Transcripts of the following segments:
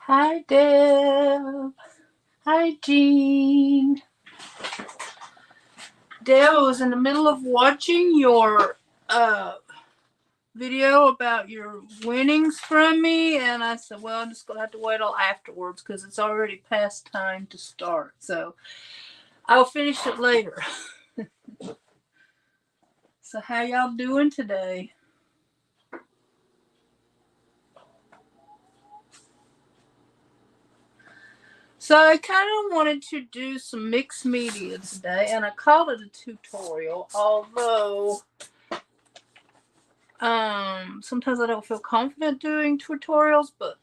Hi, Deb. Hi, Jean. Deb, I was in the middle of watching your video about your winnings from me, and I said, well, I'm just going to have to wait till afterwards because it's already past time to start. So I'll finish it later. So how y'all doing today? So I kind of wanted to do some mixed media today, and I called it a tutorial, although sometimes I don't feel confident doing tutorials, but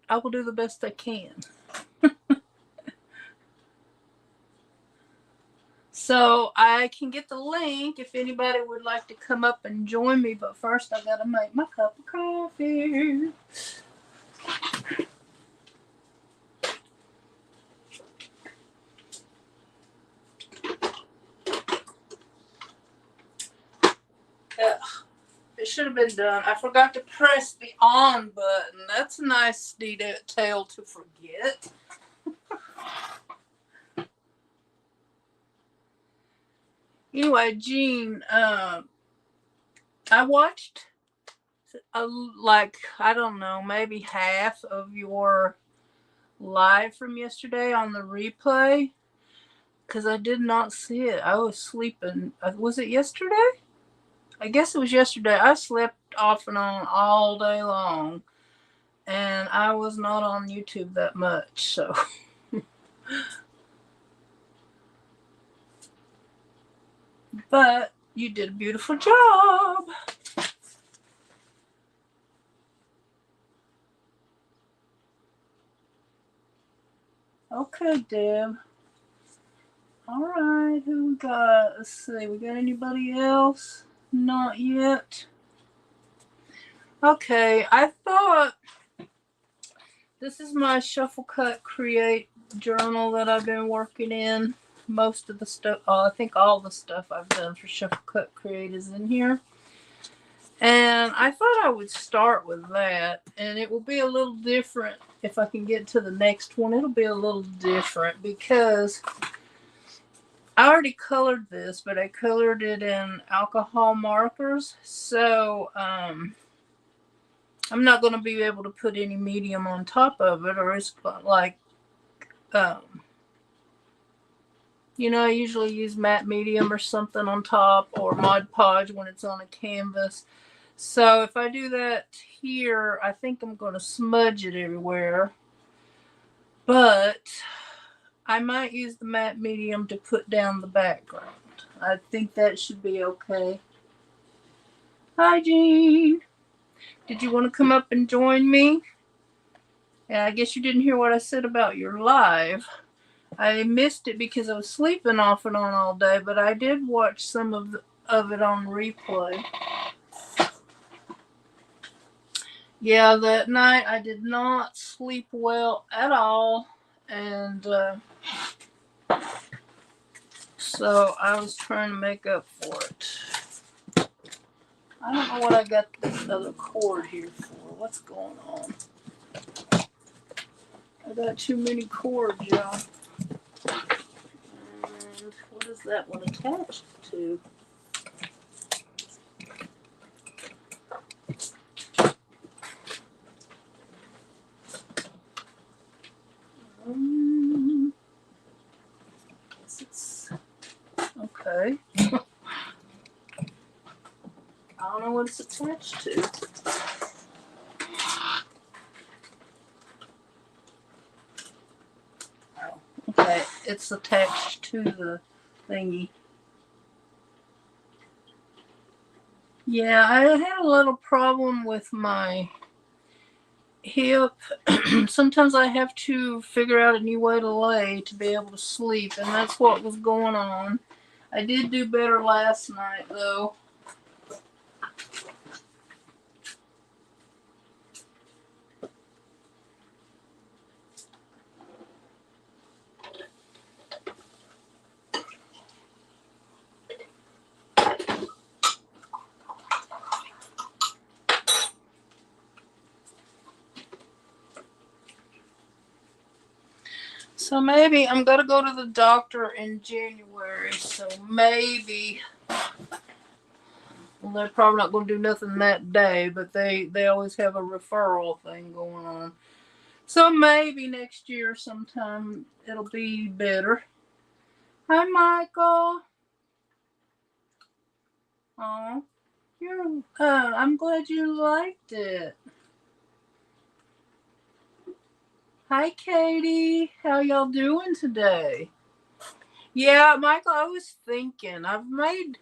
I will do the best I can. So I can get the link if anybody would like to come up and join me, but first I gotta make my cup of coffee. Ugh, it should have been done. I forgot to press the on button. That's a nice detail to forget. Anyway, Jean, I watched I don't know, maybe half of your live from yesterday on the replay because I did not see it. I was sleeping. Was it yesterday? I guess it was yesterday. I slept off and on all day long, and I was not on YouTube that much. So, but you did a beautiful job. Okay, Deb. All right, who we got? Let's see. We got anybody else? Not yet. Okay, I thought this is my Shuffle Cut Create journal that I've been working in. Most of the stuff, I think all the stuff I've done for Shuffle Cut Create is in here. And I thought I would start with that. And it will be a little different if I can get to the next one. It'll be a little different because I already colored this, but I colored it in alcohol markers. So, I'm not going to be able to put any medium on top of it, or it's like, I usually use matte medium or something on top, or Mod Podge when it's on a canvas. So if I do that here, I think I'm going to smudge it everywhere. But I might use the matte medium to put down the background. I think that should be okay. Hi, Jean. Did you want to come up and join me? And I guess you didn't hear what I said about your live. I missed it because I was sleeping off and on all day, but I did watch some of it on replay. Yeah, that night I did not sleep well at all, and so I was trying to make up for it. I don't know what I got this other cord here for. What's going on? I got too many cords, y'all. And what is that one attached to? Okay. I don't know what it's attached to. Oh, okay. It's attached to the thingy. Yeah, I had a little problem with my hip. Sometimes I have to figure out a new way to lay to be able to sleep, and that's what was going on. I did do better last night, though. So maybe I'm going to go to the doctor in January. So maybe, well, they're probably not going to do nothing that day, but they always have a referral thing going on. So maybe next year sometime it'll be better. Hi, Michael. Oh, I'm glad you liked it. Hi, Katie. How y'all doing today? Yeah, Michael, I was thinking, I've made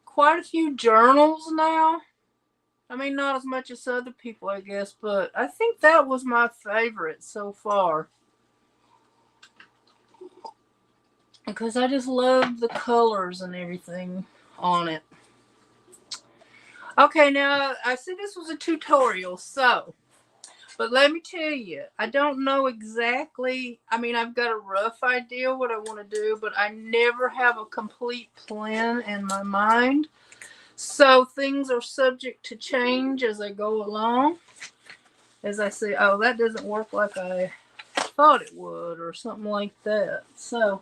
quite a few journals now. I mean, not as much as other people, I guess, but I think that was my favorite so far. Because I just love the colors and everything on it. Okay, now, I said this was a tutorial, but let me tell you, I don't know exactly. I mean, I've got a rough idea what I want to do, but I never have a complete plan in my mind. So things are subject to change as I go along. As I say, oh, that doesn't work like I thought it would, or something like that. So,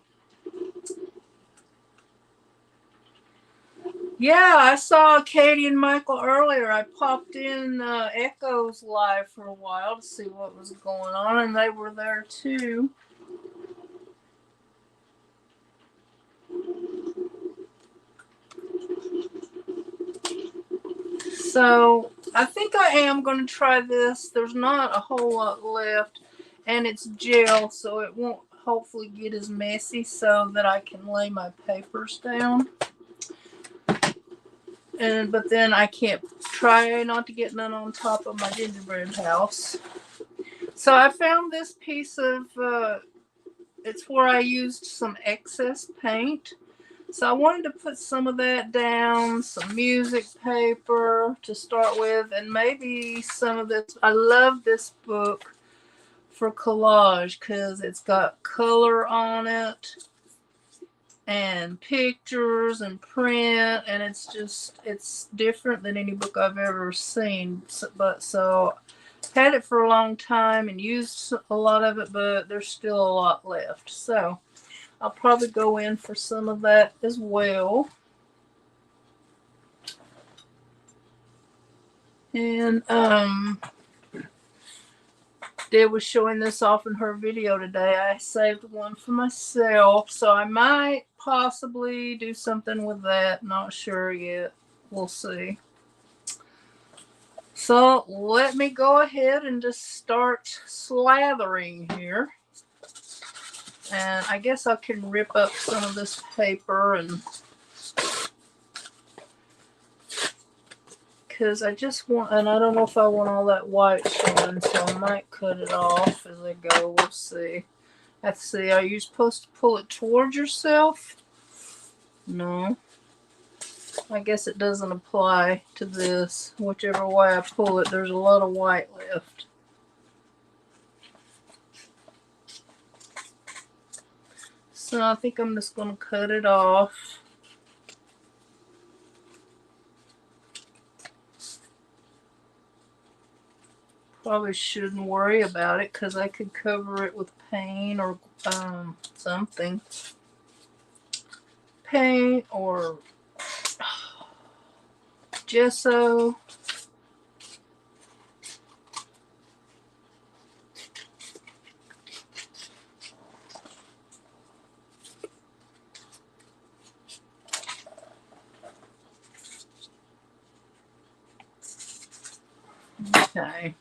yeah, I saw Katie and Michael earlier. I popped in Echo's live for a while to see what was going on, and they were there too. So I think I am going to try this. There's not a whole lot left, and it's gel, so it won't hopefully get as messy so that I can lay my papers down. But then I can't try not to get none on top of my gingerbread house. So I found this piece of, it's where I used some excess paint. So I wanted to put some of that down, some music paper to start with, and maybe some of this. I love this book for collage because it's got color on it and pictures and print, and it's different than any book I've ever seen. So had it for a long time and used a lot of it, but there's still a lot left. So I'll probably go in for some of that as well. And Deb was showing this off in her video today. I saved one for myself, so I might possibly do something with that. Not sure yet. We'll see. So let me go ahead and just start slathering here. And I guess I can rip up some of this paper, and because I just want, and I don't know if I want all that white showing, so I might cut it off as I go. We'll see. Let's see, are you supposed to pull it towards yourself? No. I guess it doesn't apply to this. Whichever way I pull it, there's a lot of white left. So I think I'm just going to cut it off. Probably shouldn't worry about it because I could cover it with paint or something. Paint or gesso. Okay.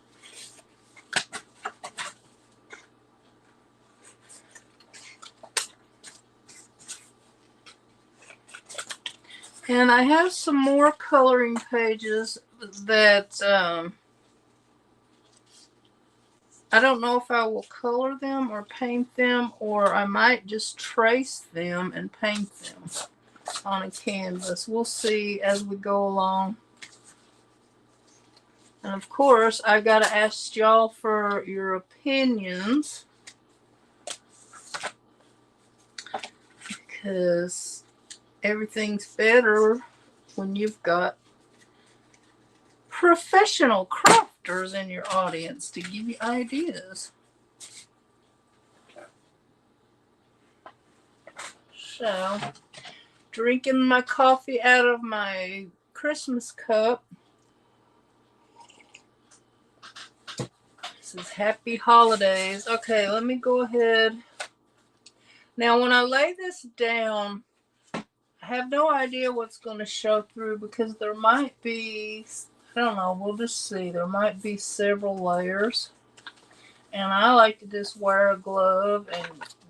And I have some more coloring pages that I don't know if I will color them or paint them, or I might just trace them and paint them on a canvas. We'll see as we go along. And of course, I got to ask y'all for your opinions, because everything's better when you've got professional crafters in your audience to give you ideas. So, drinking my coffee out of my Christmas cup. This is Happy Holidays. Okay, let me go ahead. Now, when I lay this down, I have no idea what's going to show through because there might be, I don't know, we'll just see. There might be several layers. And I like to just wear a glove and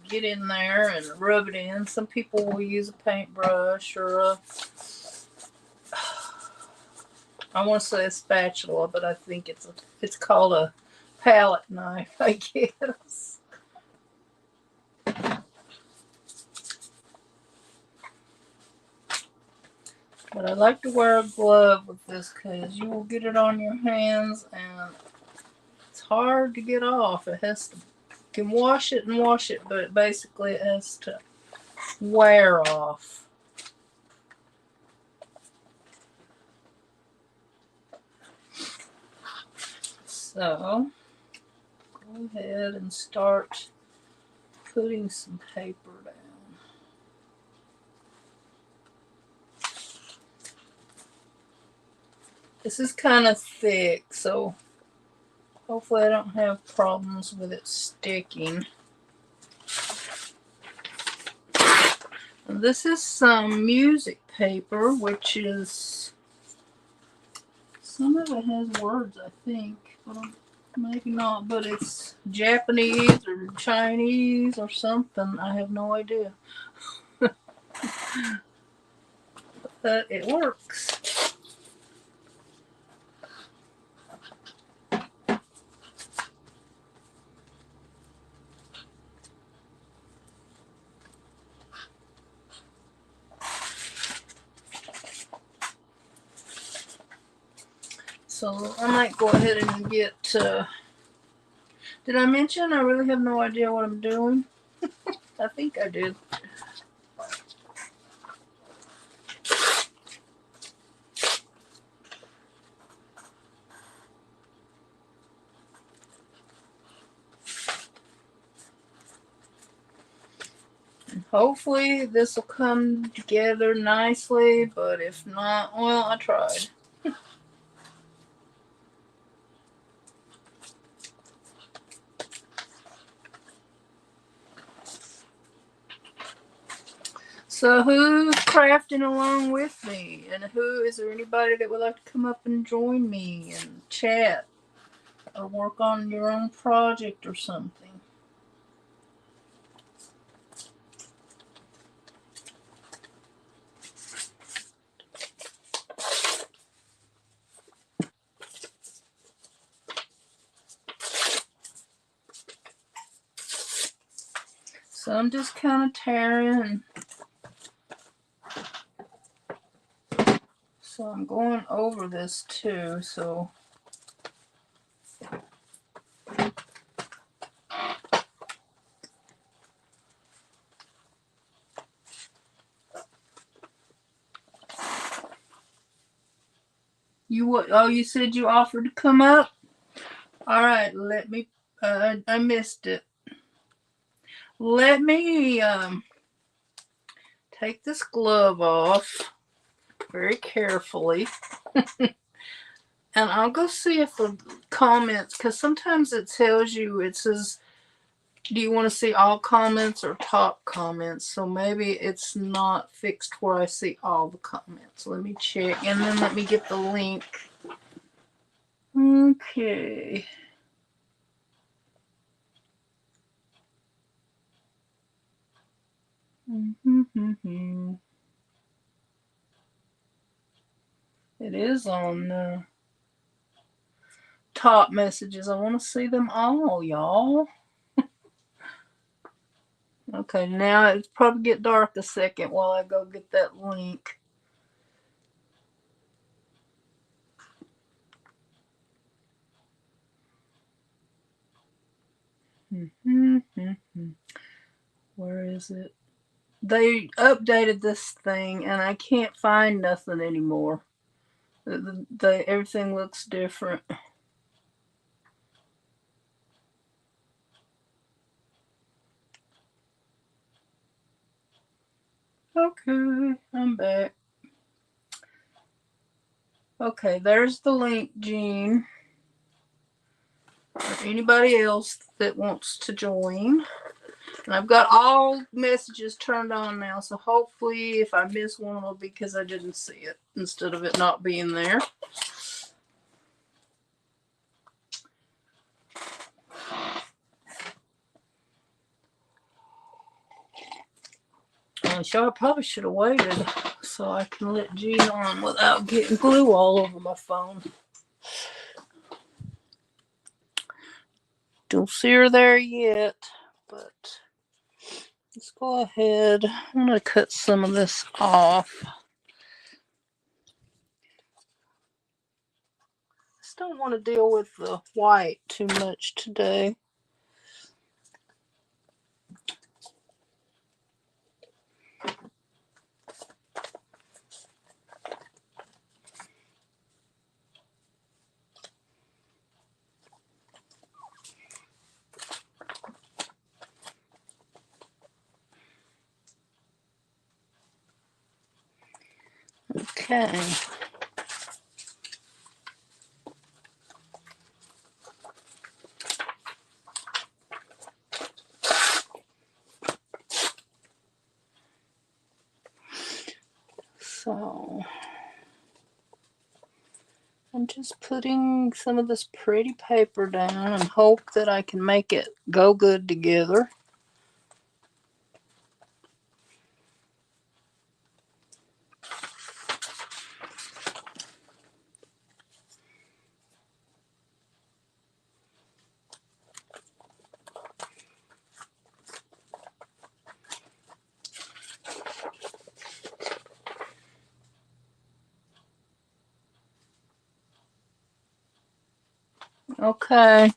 get in there and rub it in. Some people will use a paintbrush or a, I want to say a spatula, but I think it's called a palette knife, I guess. But I like to wear a glove with this because you will get it on your hands and it's hard to get off. It has to, you can wash it and wash it, but basically it has to wear off. So, go ahead and start putting some paper down. This is kind of thick, so hopefully I don't have problems with it sticking. And this is some music paper, which is, some of it has words, I think, but maybe not, but it's Japanese or Chinese or something. I have no idea. But it works. So I might go ahead and get, did I mention I really have no idea what I'm doing? I think I did. Hopefully this will come together nicely, but if not, well, I tried. So who's crafting along with me? And is there anybody that would like to come up and join me and chat or work on your own project or something? So I'm just kind of tearing. So I'm going over this too, so you said you offered to come up? All right, let me, I missed it. Let me take this glove off very carefully. And I'll go see if the comments, because sometimes it tells you, it says, do you want to see all comments or top comments? So maybe it's not fixed where I see all the comments. Let me check, and then let me get the link. Okay. It is on the top messages. I want to see them all, y'all. Okay, now it's probably get dark a second while I go get that link. Where is it? They updated this thing and I can't find nothing anymore. Everything looks different. Okay, I'm back. Okay, there's the link, Jean. For anybody else that wants to join. And I've got all messages turned on now, so hopefully if I miss one, it'll be because I didn't see it instead of it not being there. So I probably should have waited so I can let Jean on without getting glue all over my phone. Don't see her there yet, but let's go ahead. I'm going to cut some of this off. Just don't want to deal with the white too much today. Okay. So I'm just putting some of this pretty paper down and hope that I can make it go good together. Okay.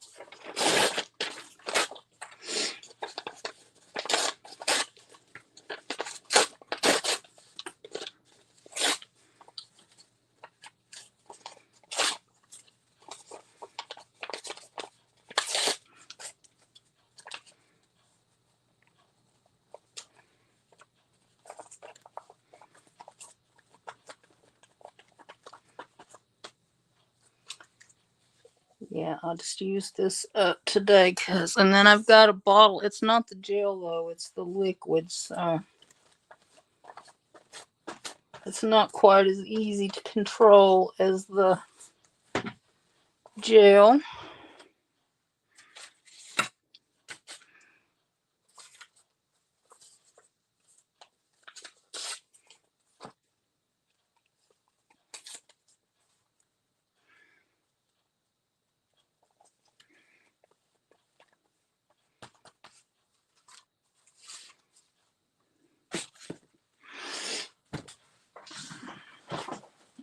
Yeah, I'll just use this up today, and then I've got a bottle. It's not the gel though, it's the liquid, so it's not quite as easy to control as the gel.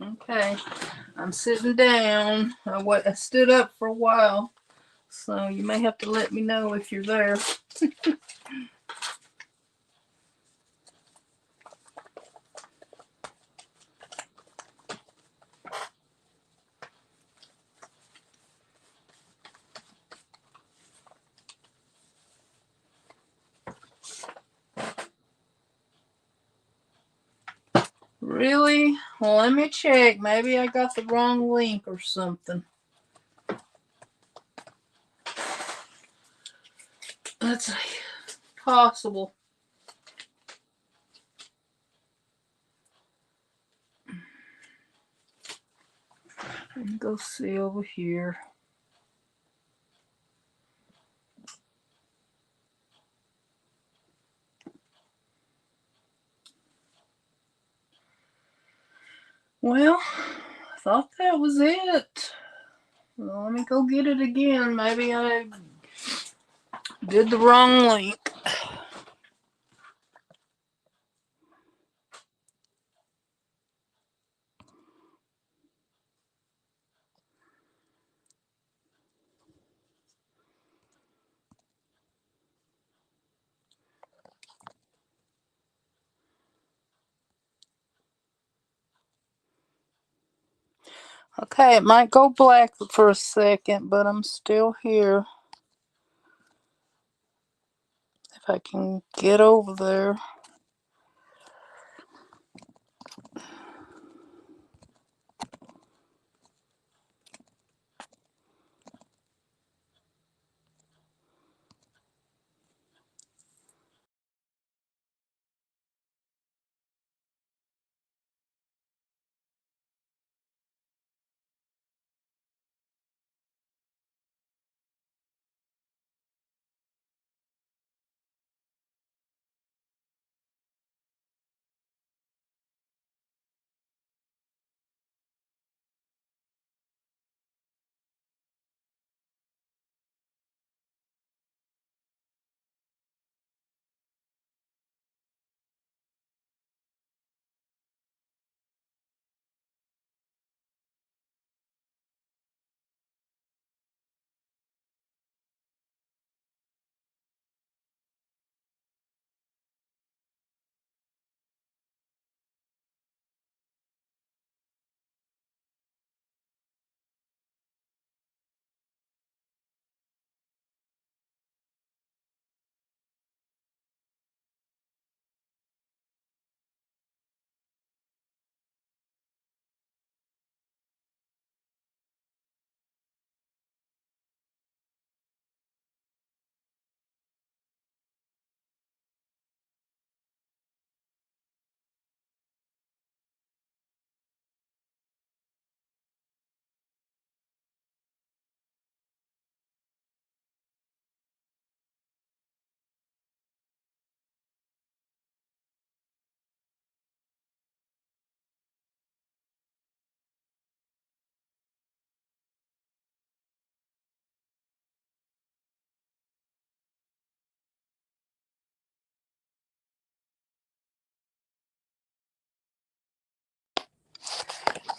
Okay, I'm sitting down. I stood up for a while, so you may have to let me know if you're there. Really? Well, let me check. Maybe I got the wrong link or something. That's possible. Let me go see over here. Well, I thought that was it. Well, let me go get it again. Maybe I did the wrong link. Okay, it might go black for a second, but I'm still here. If I can get over there.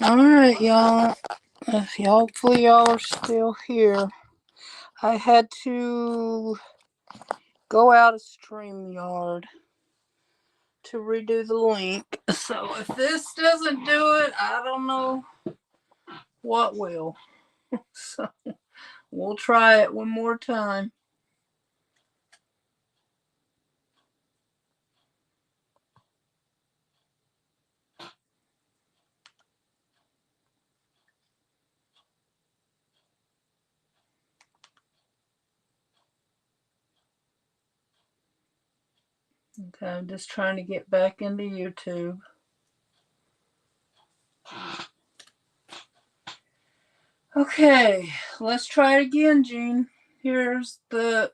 Alright, y'all. Hopefully y'all are still here. I had to go out of StreamYard to redo the link. So if this doesn't do it, I don't know what will. So we'll try it one more time. Okay, I'm just trying to get back into YouTube. Okay, let's try it again, Gene. Here's the...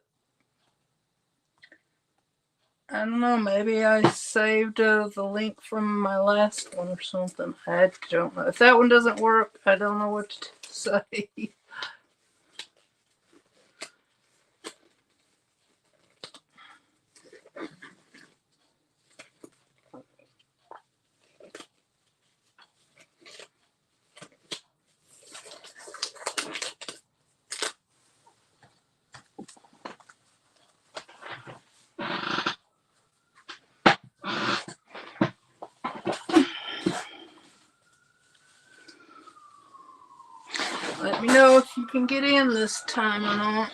I don't know, maybe I saved the link from my last one or something. I don't know. If that one doesn't work, I don't know what to say. Let me know if you can get in this time or not.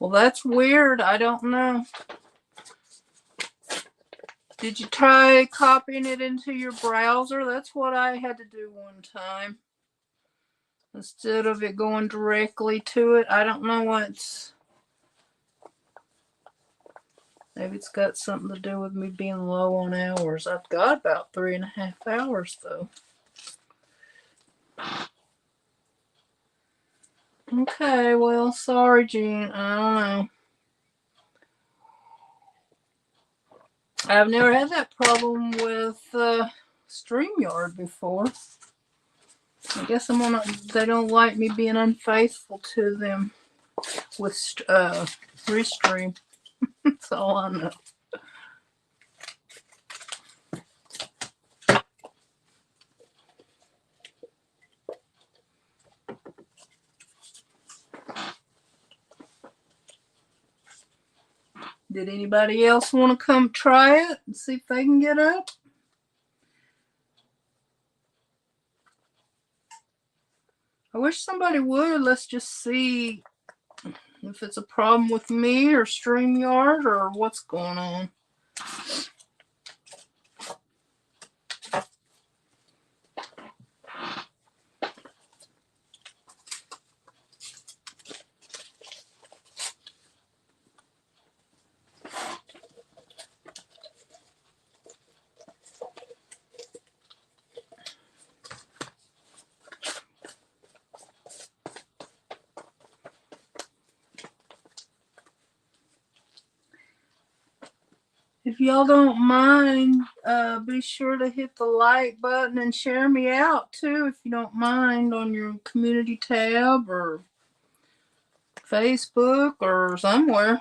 Well, that's weird. I don't know. Did you try copying it into your browser? That's what I had to do one time. Instead of it going directly to it. I don't know what's... Maybe it's got something to do with me being low on hours. I've got about 3.5 hours, though. Okay, well, sorry, Gene. I don't know. I've never had that problem with StreamYard before. I guess they don't like me being unfaithful to them with Restream. That's all I know. Did anybody else want to come try it and see if they can get up? I wish somebody would. Let's just see if it's a problem with me or StreamYard or what's going on. If y'all don't mind, be sure to hit the like button and share me out too, if you don't mind, on your community tab or Facebook or somewhere.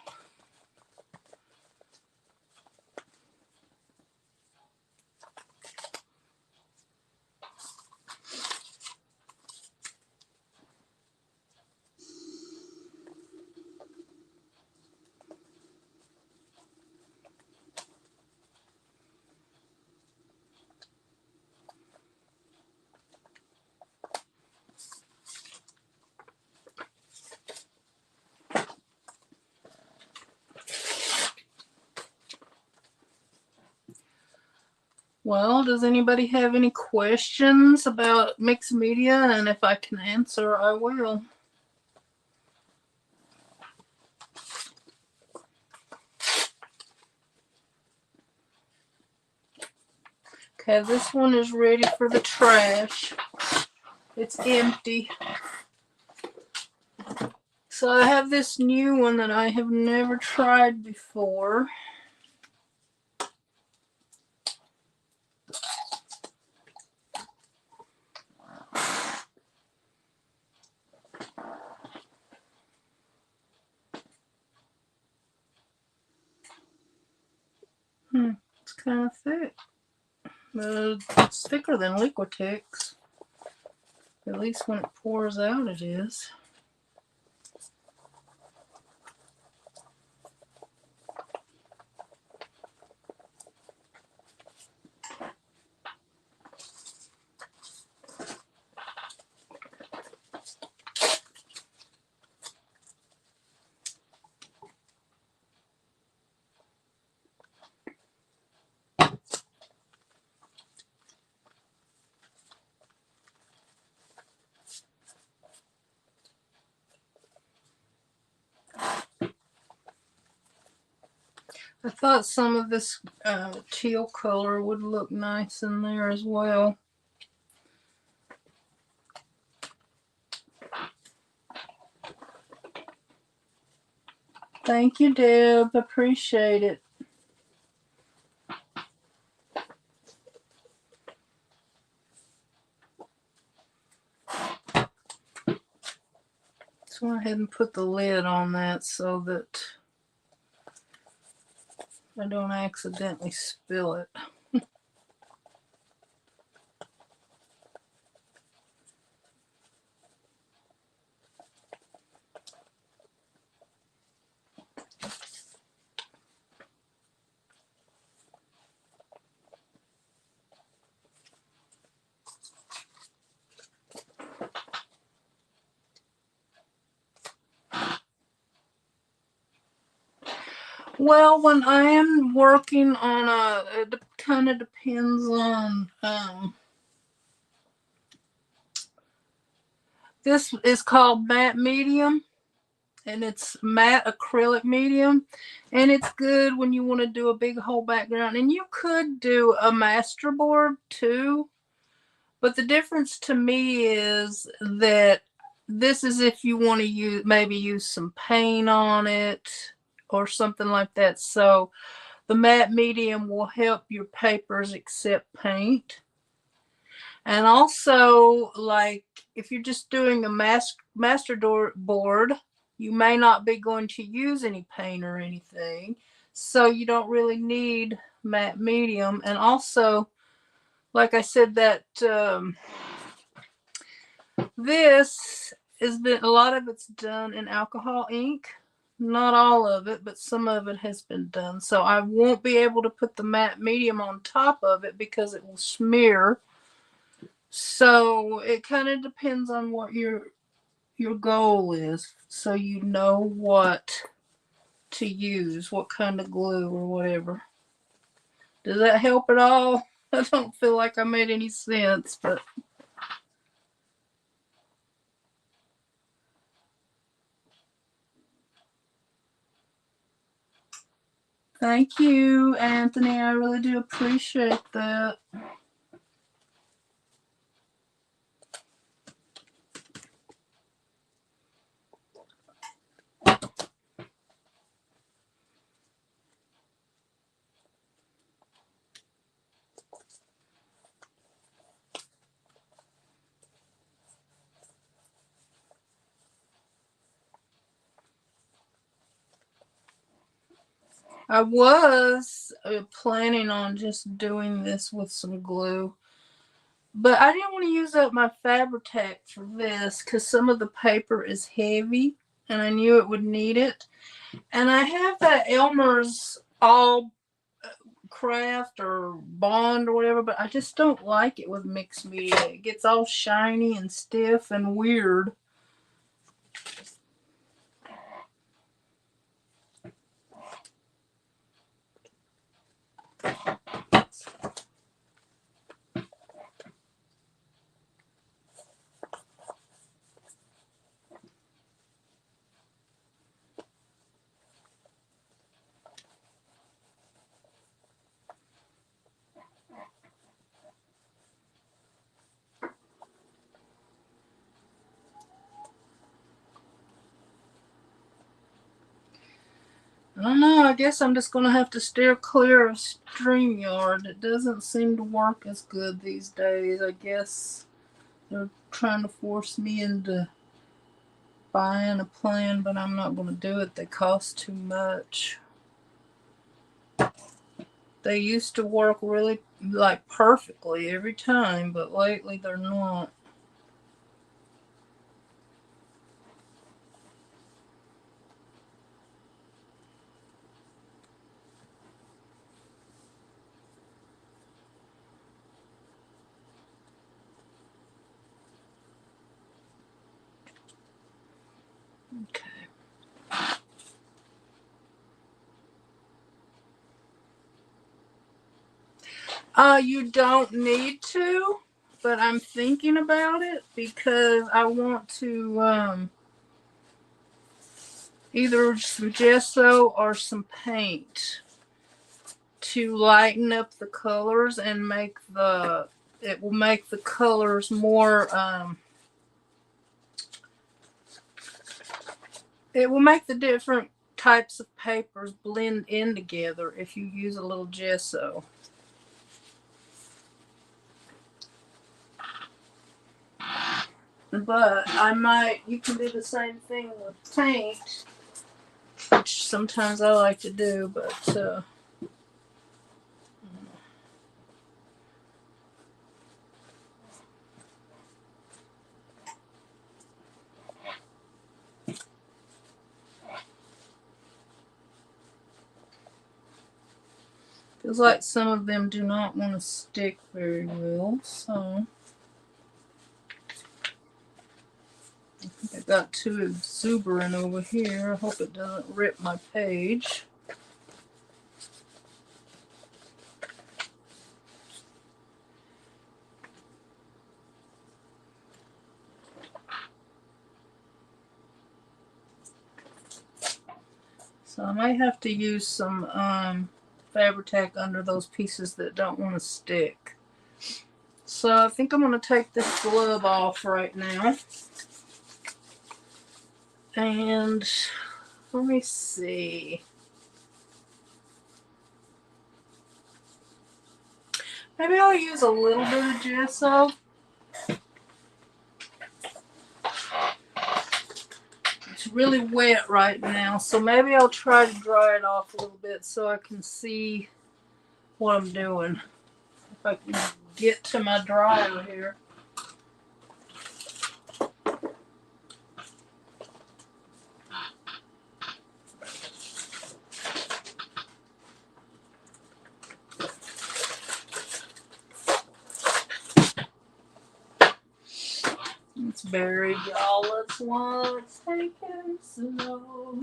Well, does anybody have any questions about mixed media? And if I can answer, I will. Okay, this one is ready for the trash. It's empty. So I have this new one that I have never tried before. It's kind of thick. It's thicker than Liquitex. At least when it pours out, it is. I thought some of this teal color would look nice in there as well. Thank you, Deb. Appreciate it. Let's go ahead and put the lid on that so that I don't accidentally spill it. Well, when I am working on it kind of depends on, this is called matte medium, and it's matte acrylic medium, and it's good when you want to do a big whole background, and you could do a masterboard too, but the difference to me is that this is if you want to maybe use some paint on it or something like that. So the matte medium will help your papers accept paint. And also, like, if you're just doing a master board, you may not be going to use any paint or anything. So you don't really need matte medium. And also, like I said, that this has been, a lot of it's done in alcohol ink. Not all of it, but some of it has been done. So I won't be able to put the matte medium on top of it because it will smear. So it kind of depends on what your goal is, so you know what to use, what kind of glue or whatever. Does that help at all? I don't feel like I made any sense, but thank you, Anthony. I really do appreciate that. I was planning on just doing this with some glue, but I didn't want to use up my Fabri-Tac for this because some of the paper is heavy and I knew it would need it. And I have that Elmer's All Craft or Bond or whatever, but I just don't like it with mixed media. It gets all shiny and stiff and weird. don't know. I guess I'm just going to have to steer clear of StreamYard. It doesn't seem to work as good these days. I guess they're trying to force me into buying a plan, but I'm not going to do it. They cost too much. They used to work really, like, perfectly every time, but lately they're not. Okay. You don't need to, but I'm thinking about it because I want to either some gesso or some paint to lighten up the colors and make it will make the colors more it will make the different types of papers blend in together if you use a little gesso. But you can do the same thing with paint, which sometimes I like to do, but feels like some of them do not want to stick very well, so I think I got too exuberant over here. I hope it doesn't rip my page. So I might have to use some Fabri-Tac under those pieces that don't want to stick. So I think I'm going to take this glove off right now. And let me see. Maybe I'll use a little bit of gesso. It's really wet right now, so maybe I'll try to dry it off a little bit so I can see what I'm doing. If I can get to my dryer here. It's buried, y'all. Let's take it slow.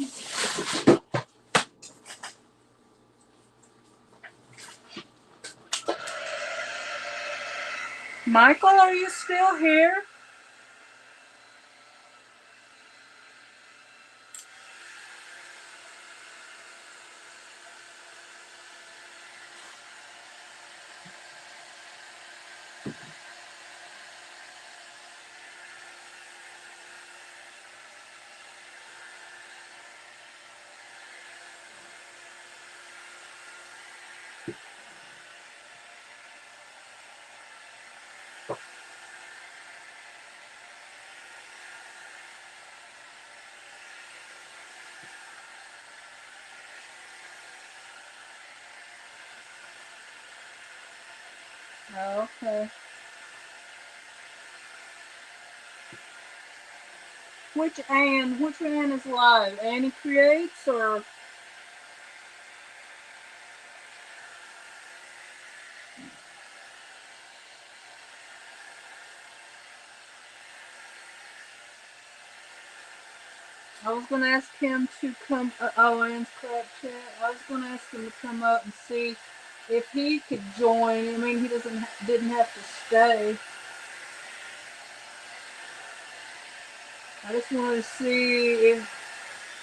Michael, are you still here? Okay. Which Anne? Which Anne is live? Annie Creates or? I was going to ask him to come. Oh, Anne's correct chat. I was going to ask him to come up and see if he could join. I mean, he didn't have to stay. I just wanted to see if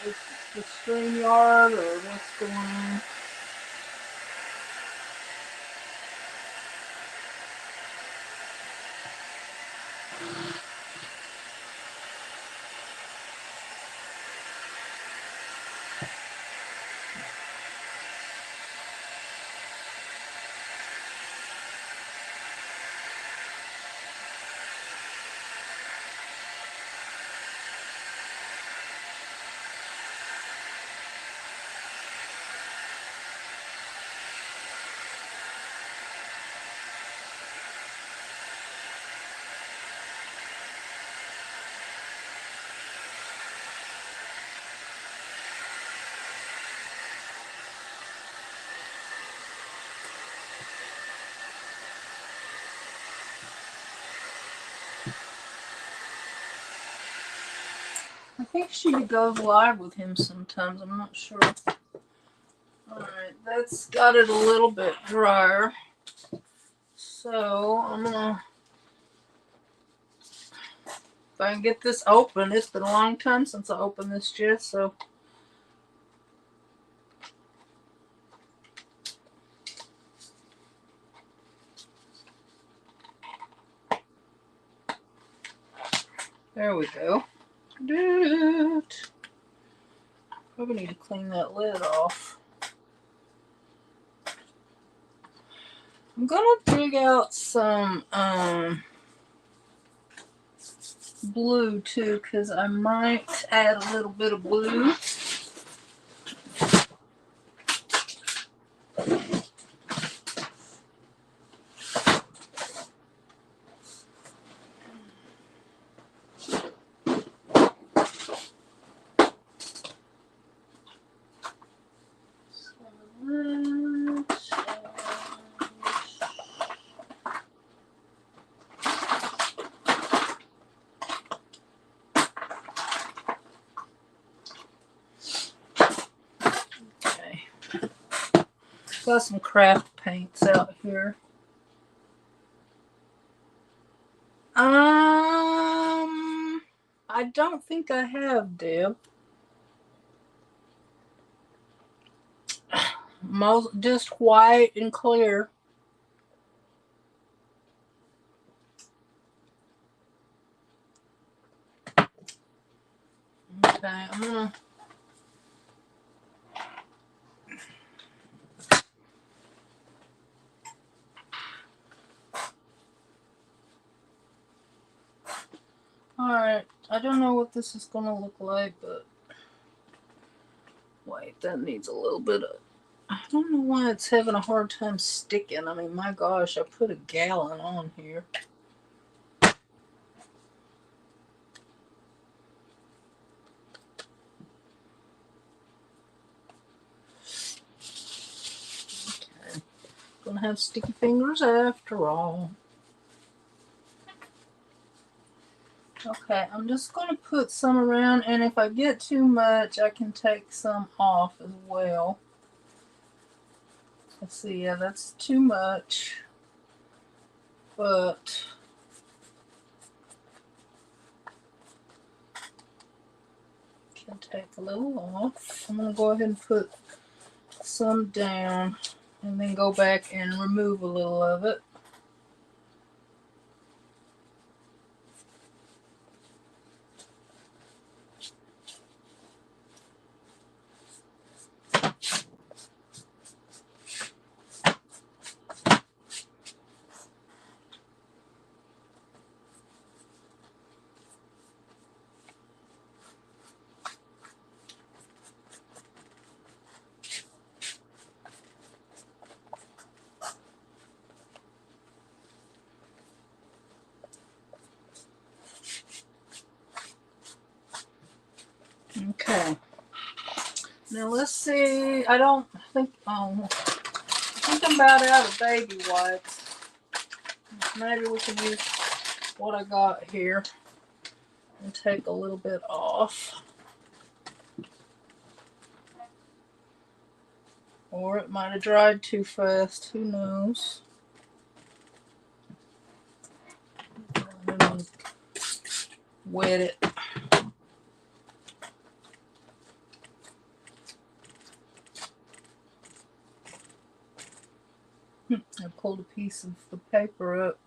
it's the StreamYard or what's going on. think she goes live with him sometimes. I'm not sure. Alright, that's got it a little bit drier. So I'm gonna, if I can get this open, it's been a long time since I opened this jet, so there we go. Probably need to clean that lid off. I'm gonna dig out some blue too, because I might add a little bit of blue. Got some craft paints out here. I don't think I have, Deb. Just white and clear. Okay, I'm gonna. Alright, I don't know what this is gonna look like, but wait, that needs a little bit of. I don't know why it's having a hard time sticking. I mean, my gosh, I put a gallon on here. Okay, gonna have sticky fingers after all. Okay, I'm just going to put some around, and if I get too much, I can take some off as well. Let's see, yeah, that's too much, but can take a little off. I'm going to go ahead and put some down, and then go back and remove a little of it. Okay. Now let's see. I don't think. I think I'm about out of baby wipes. Maybe we can use what I got here and take a little bit off. Or it might have dried too fast. Who knows? Wet it. I pulled a piece of the paper up.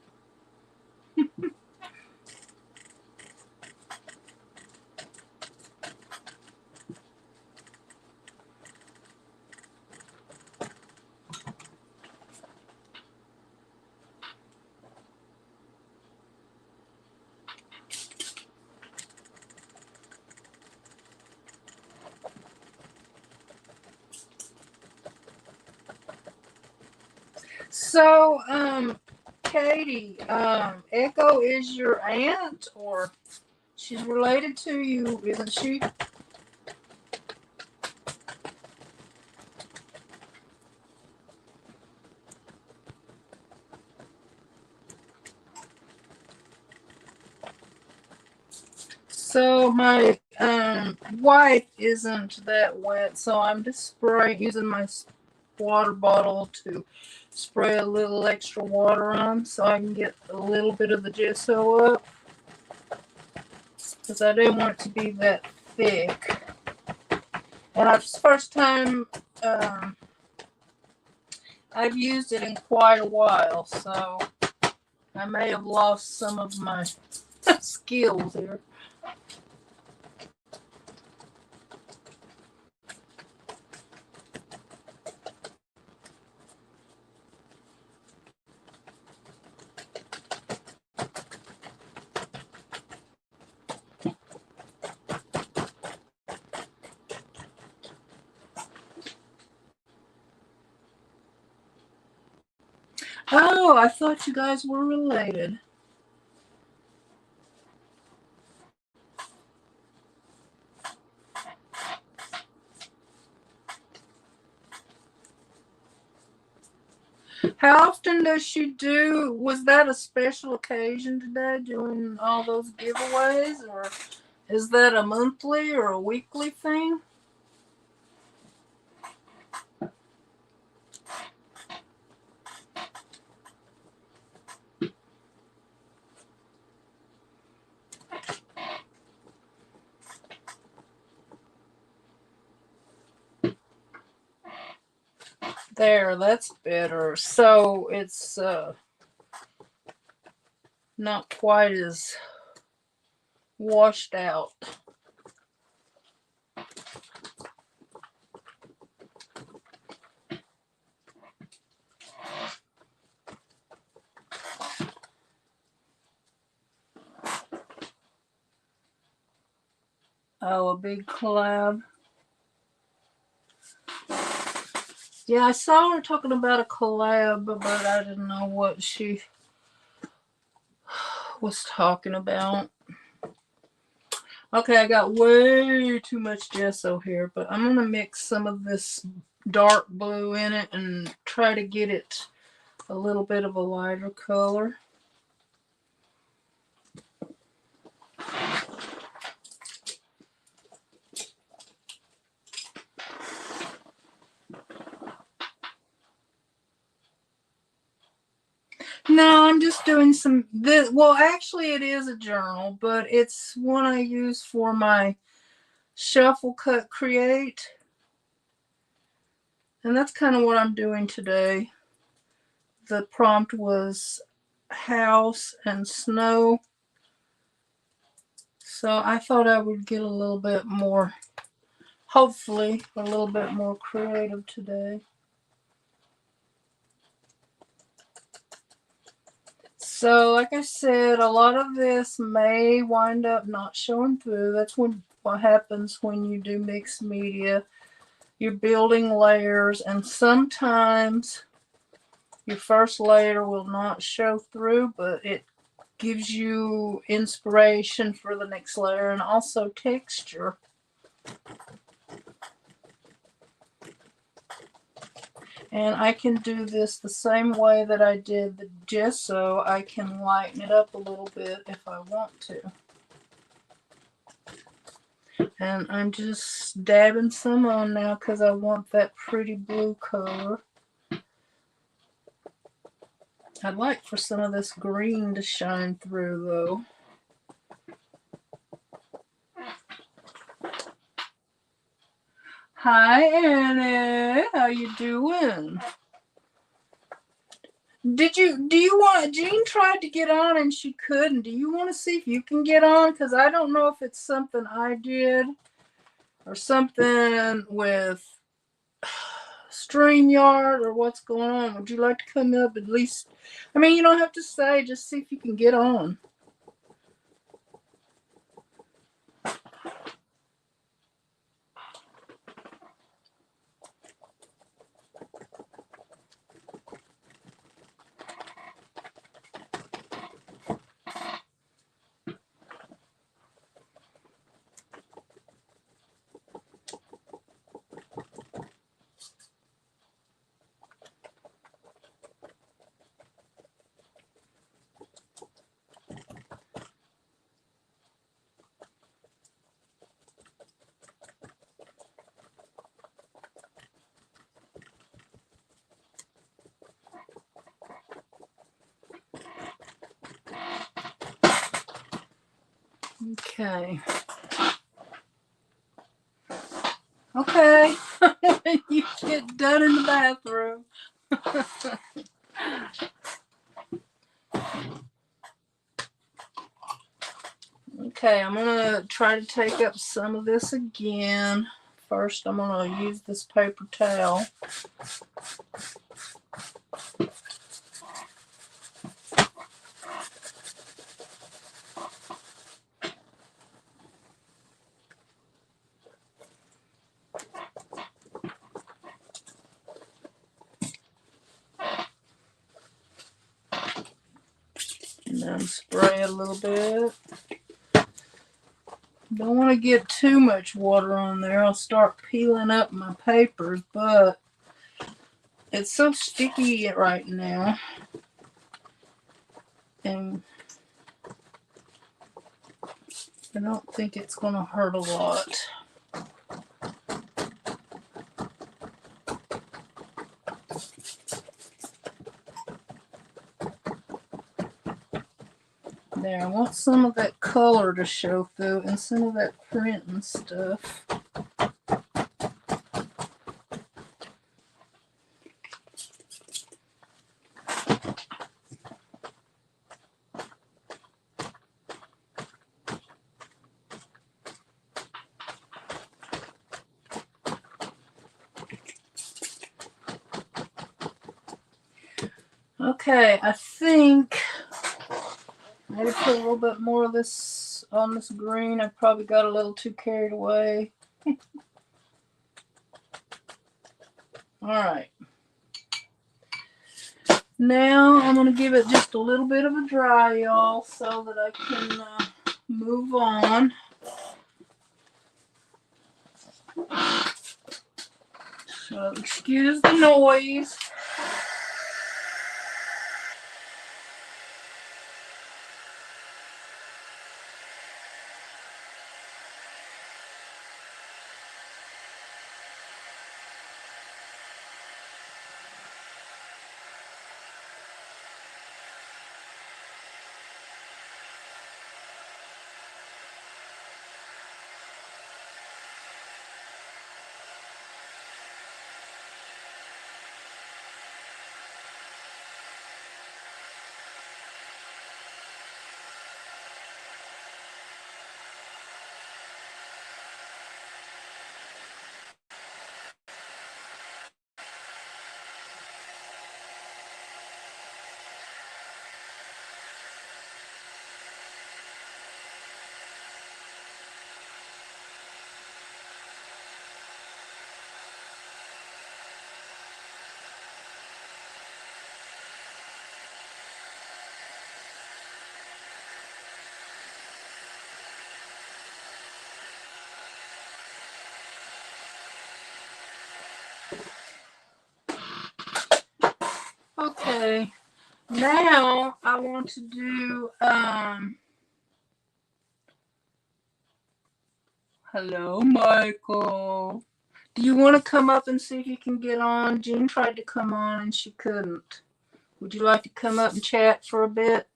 So, Katie, Echo is your aunt, or she's related to you, isn't she? So my white isn't that wet, so I'm just using my water bottle to spray a little extra water on so I can get a little bit of the gesso up, because I didn't want it to be that thick. And it's the first time I've used it in quite a while, so I may have lost some of my skills here. Oh, I thought you guys were related. How often does she do? Was that a special occasion today, doing all those giveaways, or is that a monthly or a weekly thing? There, that's better. So it's not quite as washed out. Oh, a big collab. Yeah, I saw her talking about a collab, but I didn't know what she was talking about. Okay, I got way too much gesso here, but I'm going to mix some of this dark blue in it and try to get it a little bit of a lighter color. No, I'm just doing some this. Well, actually, it is a journal, but it's one I use for my Shuffle Cut Create. And that's kind of what I'm doing today. The prompt was house and snow. So I thought I would get a little bit more, hopefully, a little bit more creative today. So, like I said, a lot of this may wind up not showing through. That's what happens when you do mixed media. You're building layers, and sometimes your first layer will not show through, but it gives you inspiration for the next layer and also texture. And I can do this the same way that I did the gesso. I can lighten it up a little bit if I want to. And I'm just dabbing some on now because I want that pretty blue color. I'd like for some of this green to shine through though. Hi Annie, how you doing? Do you want, Jean tried to get on and she couldn't. Do you want to see if you can get on? Because I don't know if it's something I did or something with StreamYard or what's going on. Would you like to come up at least? I mean, you don't have to say, just see if you can get on. Okay. Okay. You get done in the bathroom. Okay, I'm gonna try to take up some of this again. First, I'm gonna use this paper towel. And then spray a little bit. Don't want to get too much water on there. I'll start peeling up my papers, but it's so sticky right now. And I don't think it's going to hurt a lot. There, I want some of that color to show through and some of that print and stuff. Okay, I think maybe put a little bit more of this on this green. I probably got a little too carried away. Alright. Now I'm going to give it just a little bit of a dry, y'all, so that I can move on. So excuse the noise. Okay, now I want to do, hello, Michael. Do you want to come up and see if you can get on? Jean tried to come on and she couldn't. Would you like to come up and chat for a bit?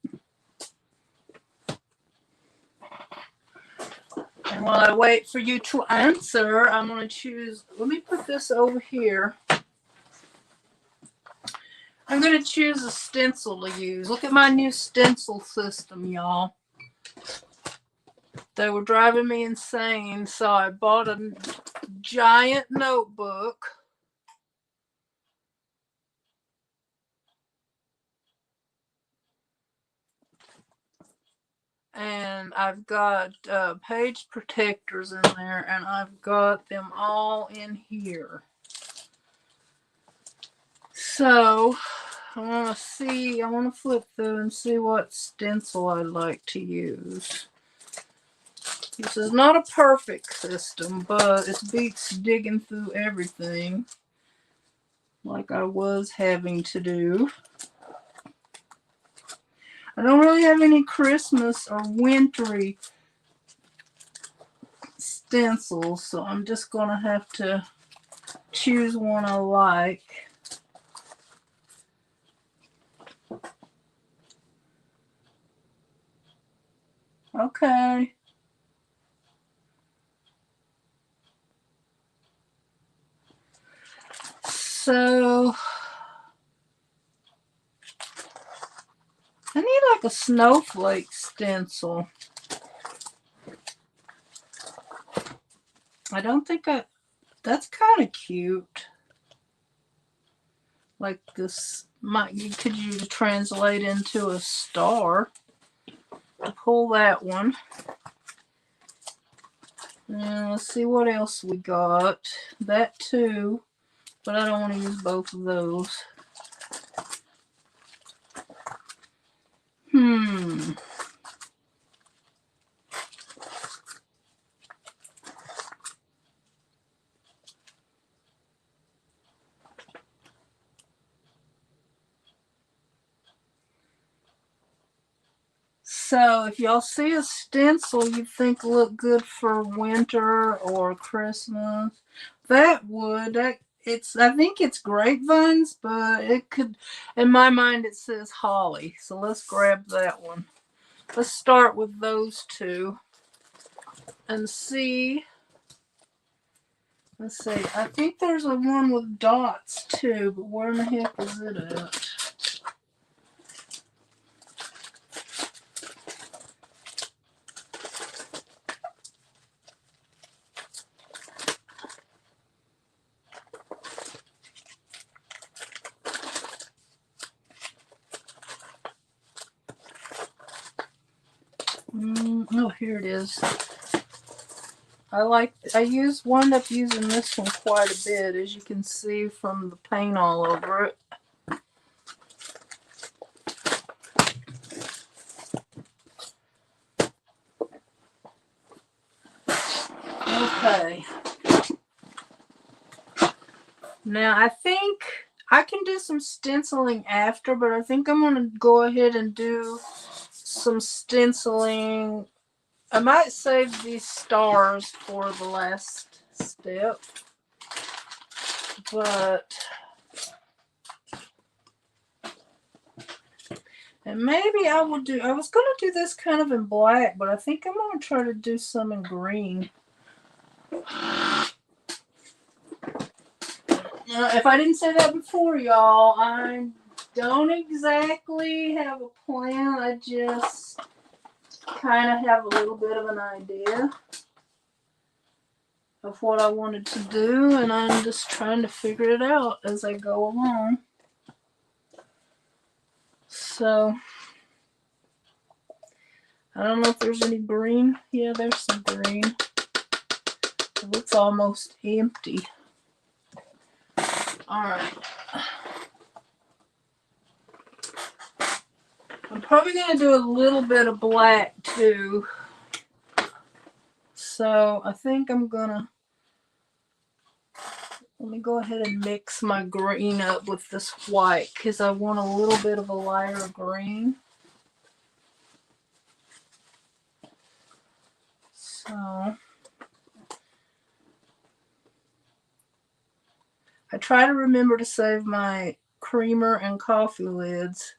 And while I wait for you to answer, I'm going to choose, let me put this over here. I'm going to choose a stencil to use. Look at my new stencil system, y'all. They were driving me insane, so I bought a giant notebook. And I've got page protectors in there, and I've got them all in here. So I want to flip through and see what stencil I'd like to use. This is not a perfect system, but it beats digging through everything like I was having to do. I don't really have any Christmas or wintry stencils, so I'm just going to have to choose one I like. Okay. So I need like a snowflake stencil. I don't think that's kind of cute. Like this you could use to translate into a star. Pull that one. And let's see what else we got. That too, but I don't want to use both of those. So if y'all see a stencil you think look good for winter or Christmas, that would. I think it's grapevines, but it could, in my mind it says holly. So let's grab that one. Let's start with those two and see. Let's see. I think there's a one with dots too, but where in the heck is it at? Oh, here it is. I wound up using this one quite a bit, as you can see from the paint all over it. Okay. Now I think I can do some stenciling after, but I think I'm going to go ahead and do some stenciling. I might save these stars for the last step, but and maybe I was going to do this kind of in black, but I think I'm going to try to do some in green. Now, if I didn't say that before, y'all, I don't exactly have a plan. I just kind of have a little bit of an idea of what I wanted to do, and I'm just trying to figure it out as I go along. So, I don't know if there's any green. Yeah, there's some green. It looks almost empty. Alright. I'm probably going to do a little bit of black too. So I think I'm going to, let me go ahead and mix my green up with this white because I want a little bit of a lighter green. So I try to remember to save my creamer and coffee lids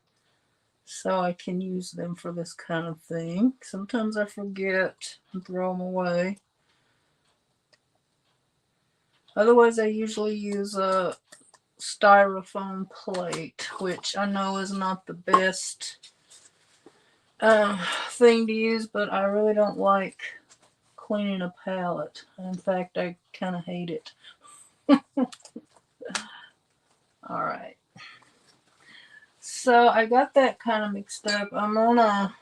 so I can use them for this kind of thing. Sometimes I forget and throw them away. Otherwise, I usually use a styrofoam plate, which I know is not the best thing to use, but I really don't like cleaning a palette. In fact, I kind of hate it. Alright. So I got that kind of mixed up. I'm gonna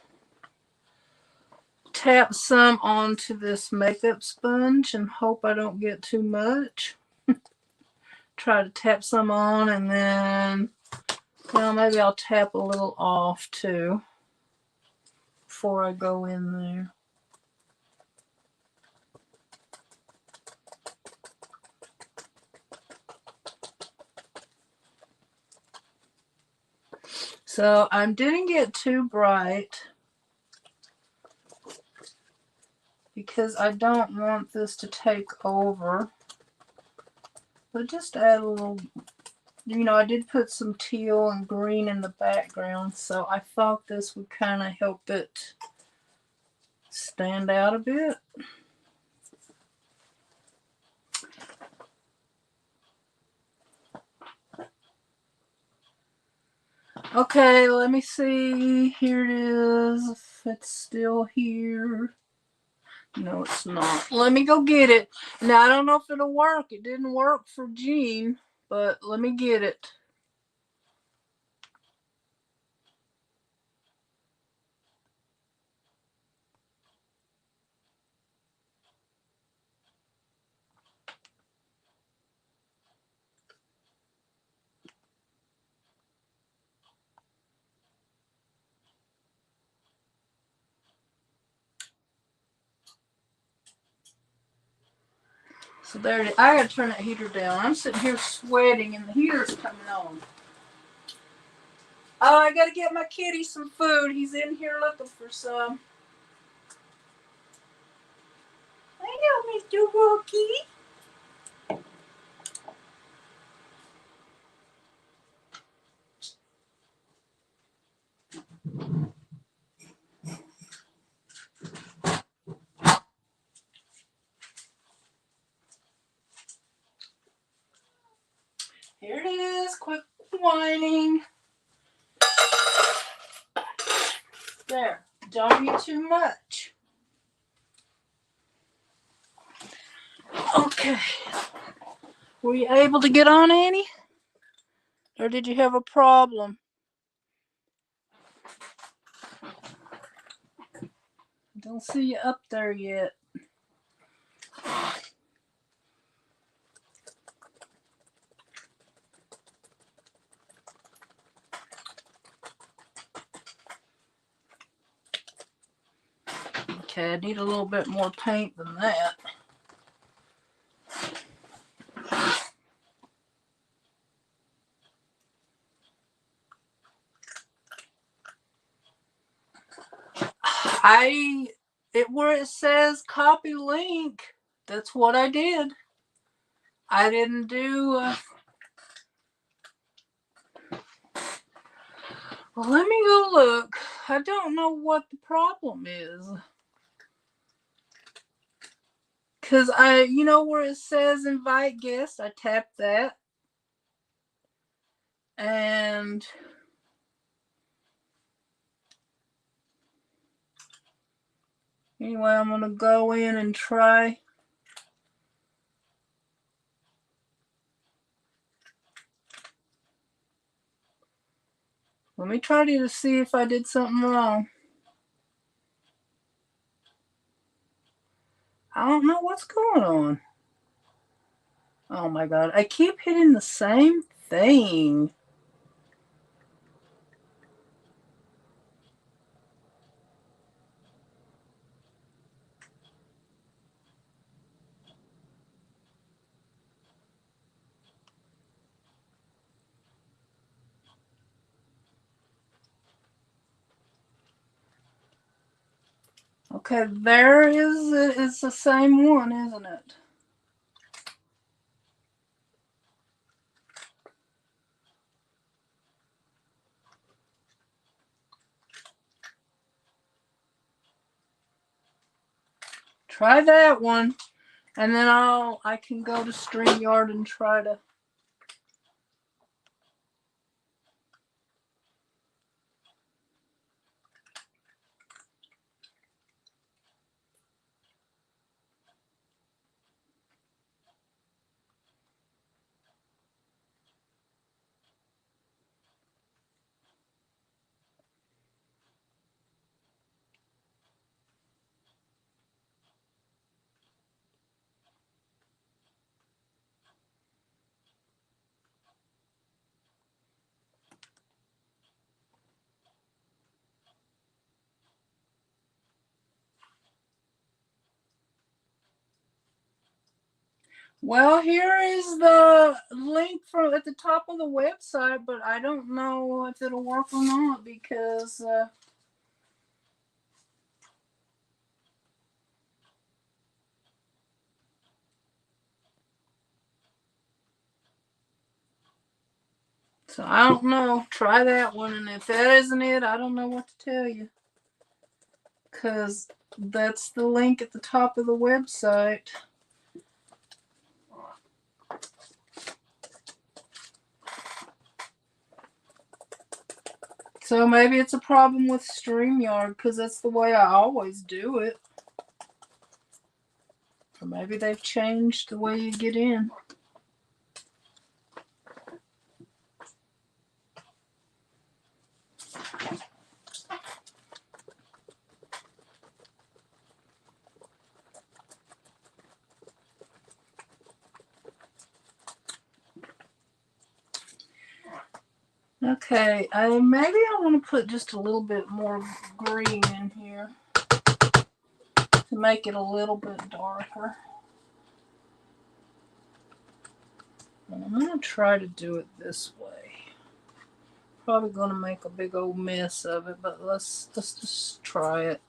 tap some onto this makeup sponge and hope I don't get too much. Try to tap some on, and then, well, maybe I'll tap a little off too before I go in there. So I didn't get too bright because I don't want this to take over. But just add a little, I did put some teal and green in the background, so I thought this would kind of help it stand out a bit. Okay, let me see. Here it is. If it's still here. No, it's not. Let me go get it. Now, I don't know if it'll work. It didn't work for Jean, but let me get it. So there it is. I gotta turn that heater down. I'm sitting here sweating and the heater's coming on. Oh, I gotta get my kitty some food. He's in here looking for some. Hello, Mr. Wookie. Here it is. Quit whining. There. Don't eat too much. Okay. Were you able to get on, Annie? Or did you have a problem? Don't see you up there yet. Okay, I need a little bit more paint than that. Where it says copy link, that's what I did. I didn't do, well, let me go look. I don't know what the problem is. Because you know where it says invite guests, I tapped that. And anyway, I'm going to go in and try. Let me try to see if I did something wrong. I don't know what's going on. Oh my god, I keep hitting the same thing. Okay, there is it. It's the same one, isn't it? Try that one, and then I can go to StreamYard and try to. Well, here is the link for at the top of the website, but I don't know if it'll work or not because so I don't know. Try that one, and if that isn't it, I don't know what to tell you because that's the link at the top of the website. So maybe it's a problem with StreamYard because that's the way I always do it. Or maybe they've changed the way you get in. Okay, maybe I want to put just a little bit more green in here to make it a little bit darker. And I'm going to try to do it this way. Probably going to make a big old mess of it, but let's just try it.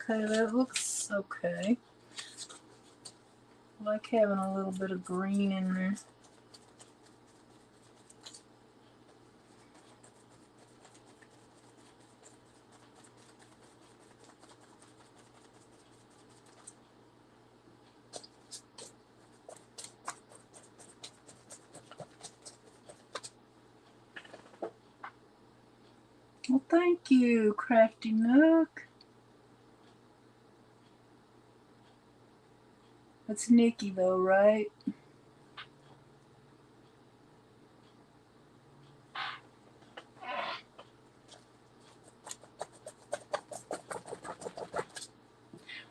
Okay, that looks okay. I like having a little bit of green in there. Well, thank you, Crafty Nook. That's Nikki, though, right?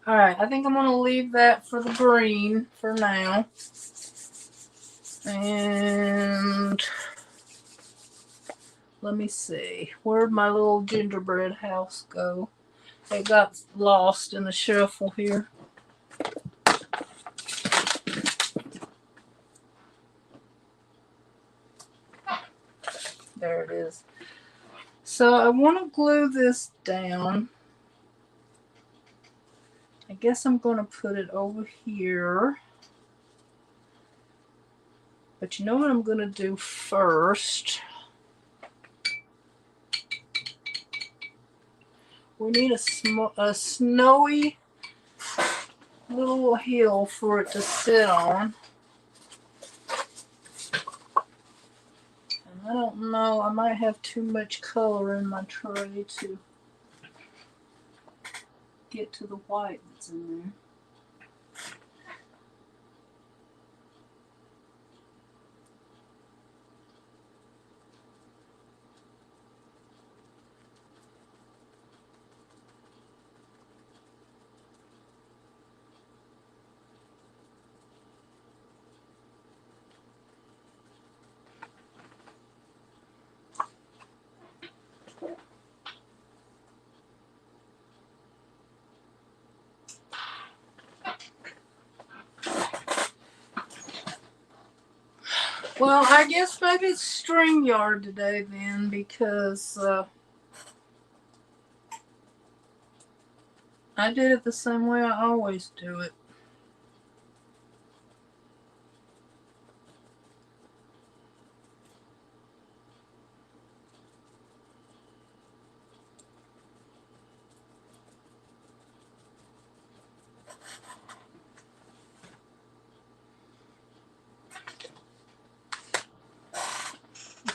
Alright, I think I'm going to leave that for the green for now. And let me see. Where'd my little gingerbread house go? It got lost in the shuffle here. There it is. So I want to glue this down. I guess I'm going to put it over here. But you know what I'm going to do first? We need a snowy little hill for it to sit on. And I don't know, I might have too much color in my tray to get to the white that's in there. Well, I guess maybe it's StreamYard today then, because I did it the same way I always do it.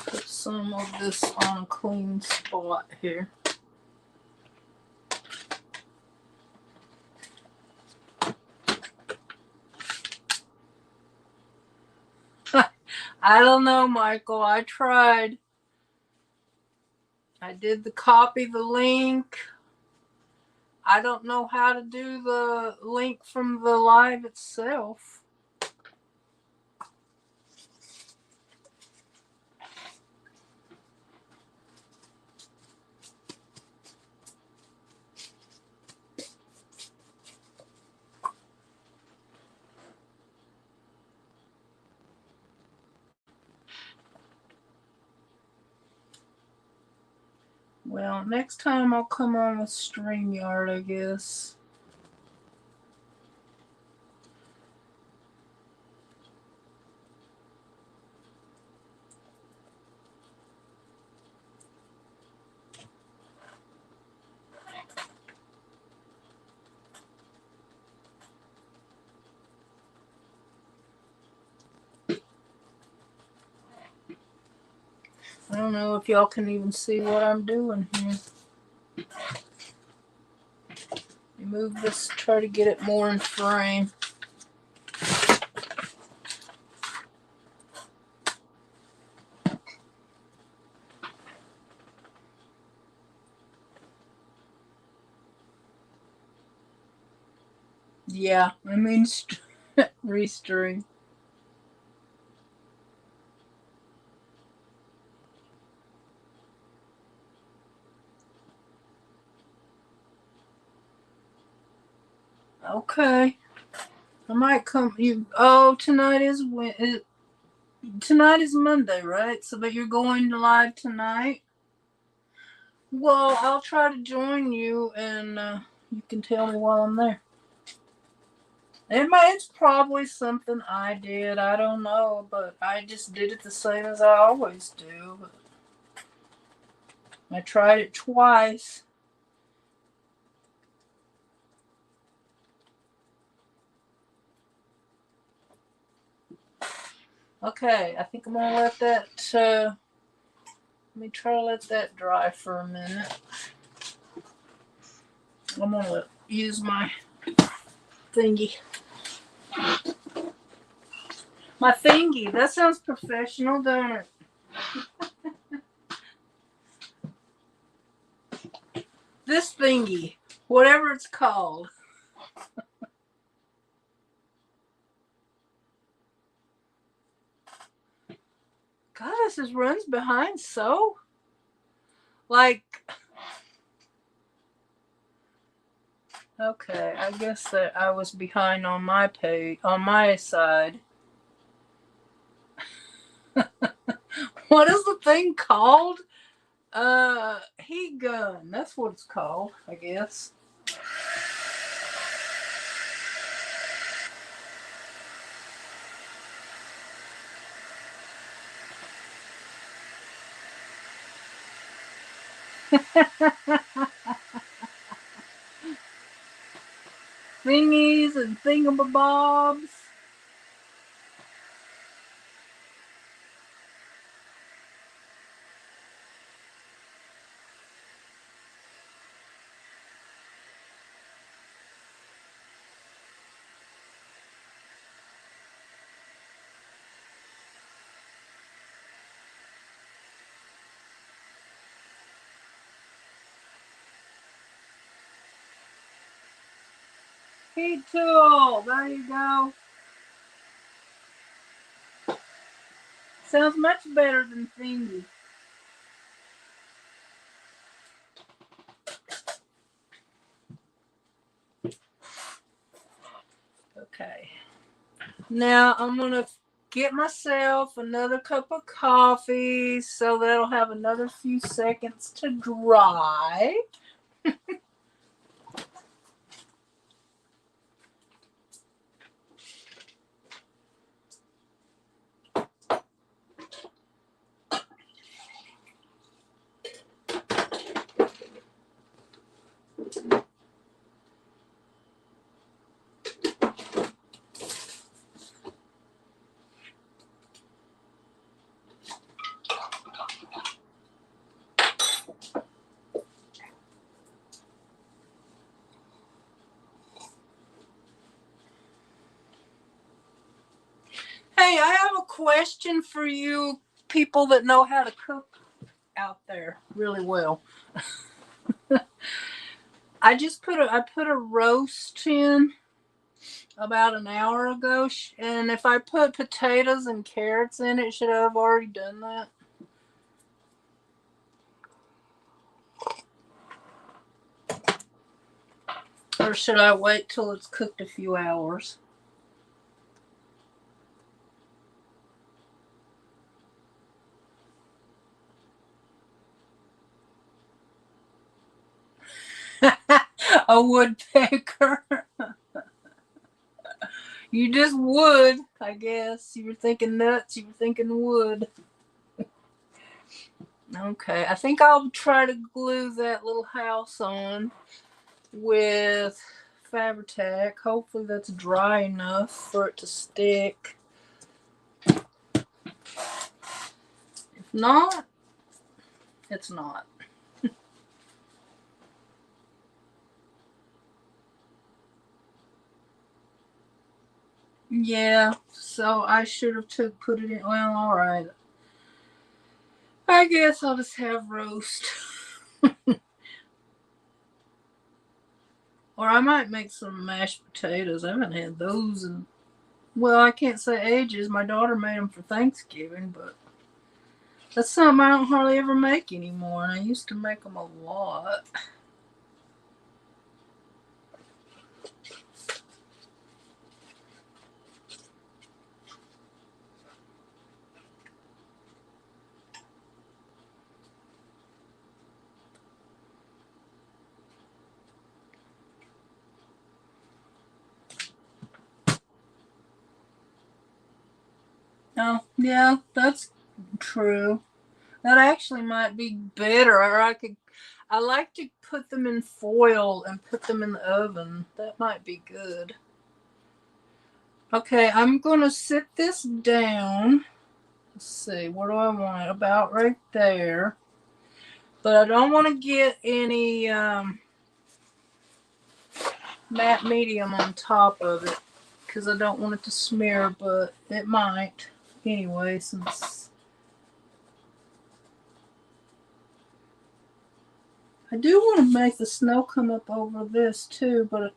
Put some of this on a clean spot here. I don't know, Michael. I tried. I did copy the link. I don't know how to do the link from the live itself. Well, next time I'll come on with StreamYard, I guess. I don't know if y'all can even see what I'm doing here. Move this, try to get it more in frame. Yeah, I mean, restring. Okay. I might come. Tonight is tonight is Monday, right? So, but you're going live tonight. Well, I'll try to join you, and you can tell me while I'm there. It's probably something I did. I don't know, but I just did it the same as I always do. I tried it twice. Okay, I think I'm gonna let that. Let me try to let that dry for a minute. I'm gonna use my thingy. My thingy. That sounds professional, don't it? This thingy, whatever it's called. God, this just runs behind so. Like, okay, I guess that I was behind on my page, on my side. What is the thing called? Heat gun. That's what it's called, I guess. Thingies and thingamabobs. Heat tool. There you go. Sounds much better than thingy. Okay. Now I'm going to get myself another cup of coffee so that'll have another few seconds to dry. Hey, I have a question for you people that know how to cook out there really well. I put a roast in about an hour ago, and if I put potatoes and carrots in it, should I have already done that? Or should I wait till it's cooked a few hours? A woodpecker. You just wood, I guess. You were thinking nuts, you were thinking wood. Okay, I think I'll try to glue that little house on with Fabri-Tac. Hopefully that's dry enough for it to stick. If not, It's not. Yeah, so I should have put it in. Well, all right. I guess I'll just have roast. Or I might make some mashed potatoes. I haven't had those in, well, I can't say ages. My daughter made them for Thanksgiving, but that's something I don't hardly ever make anymore. And I used to make them a lot. Oh, yeah, that's true. That actually might be better. Or I like to put them in foil and put them in the oven. That might be good. Okay, I'm going to sit this down. Let's see, what do I want? About right there. But I don't want to get any matte medium on top of it because I don't want it to smear, but it might anyway since I do want to make the snow come up over this too, but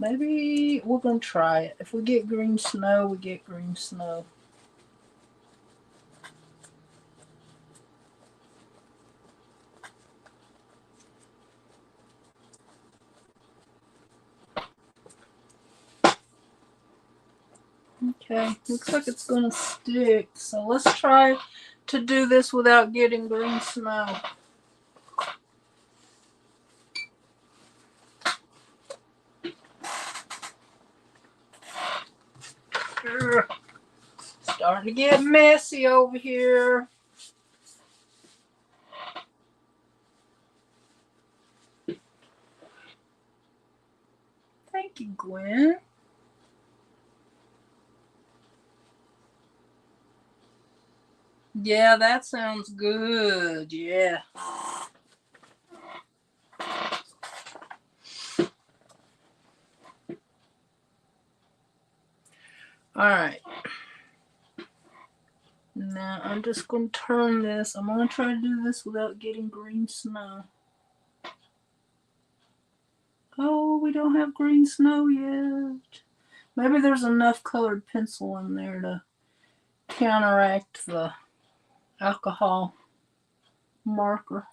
maybe we're going to try it. If we get green snow, we get green snow. Okay, looks like it's going to stick. So let's try to do this without getting green snow. Starting to get messy over here. Thank you, Gwen. Yeah, that sounds good. Yeah. All right. Now I'm just going to turn this. I'm going to try to do this without getting green snow. Oh, we don't have green snow yet. Maybe there's enough colored pencil in there to counteract the alcohol marker.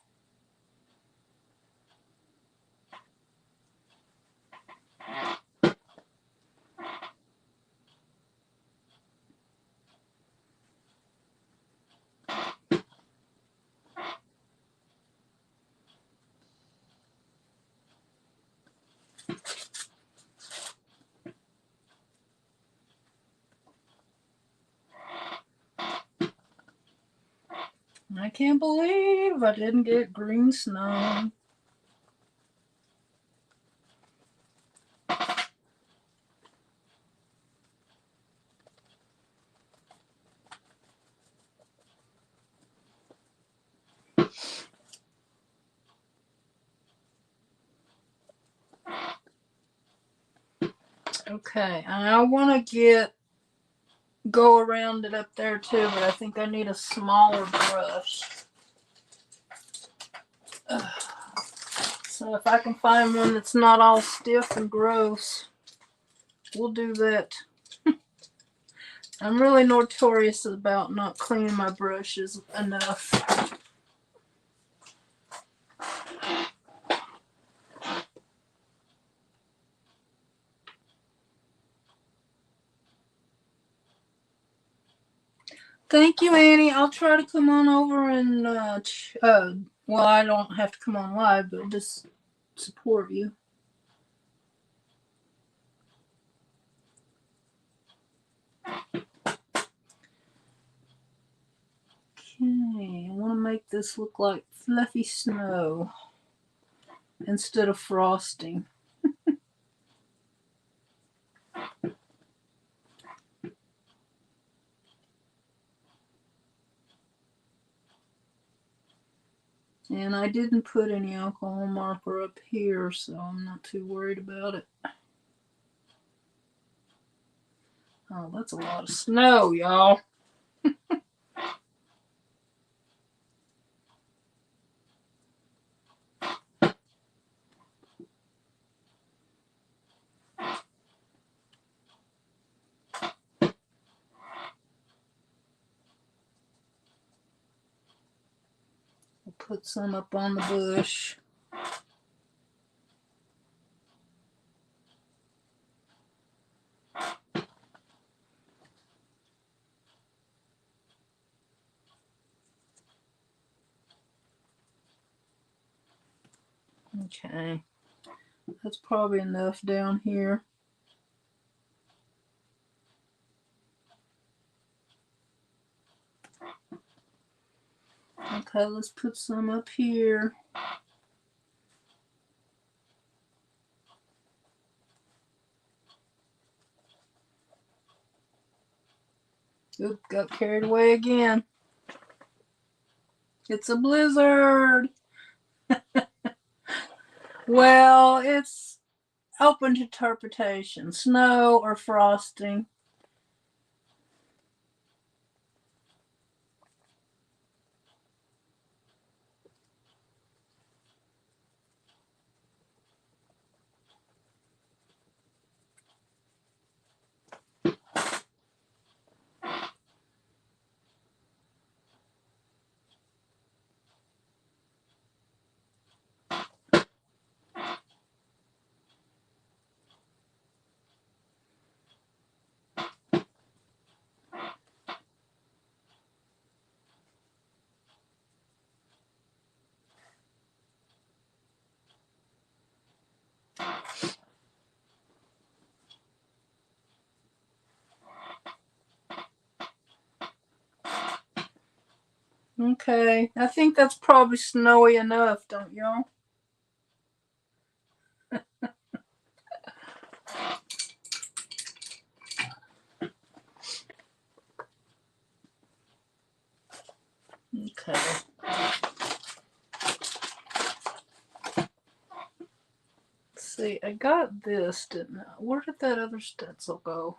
I can't believe I didn't get green snow. Okay, I want to go around it up there too, but I think I need a smaller brush. So if I can find one that's not all stiff and gross, we'll do that. I'm really notorious about not cleaning my brushes enough. Thank you, Annie. I'll try to come on over and, well, I don't have to come on live, but just support you. Okay, I want to make this look like fluffy snow instead of frosting. And I didn't put any alcohol marker up here, so I'm not too worried about it. Oh, that's a lot of snow, y'all. I'll put some up on the bush. Okay, that's probably enough down here. Okay, let's put some up here. Oop, got carried away again. It's a blizzard. Well, it's open to interpretation. Snow or frosting. Okay, I think that's probably snowy enough, don't y'all? Okay. Let's see, I got this, didn't I? Where did that other stencil go?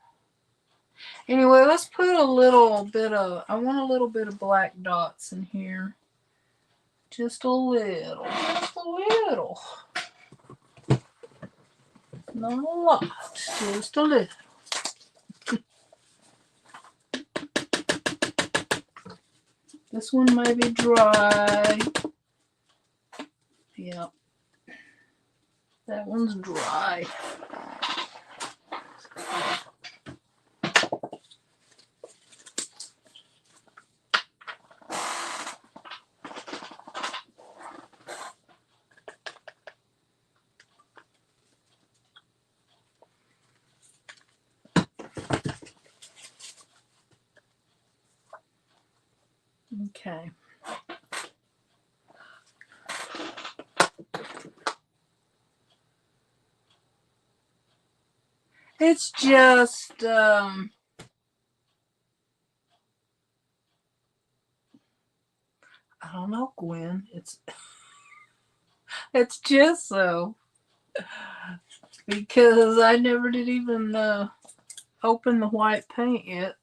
Anyway, let's put a little bit of, I want a little bit of black dots in here. Just a little. Just a little. Not a lot. Just a little. This one may be dry. Yep. That one's dry. Okay. It's just, I don't know, Gwen. It's just so. Because I never did even open the white paint yet.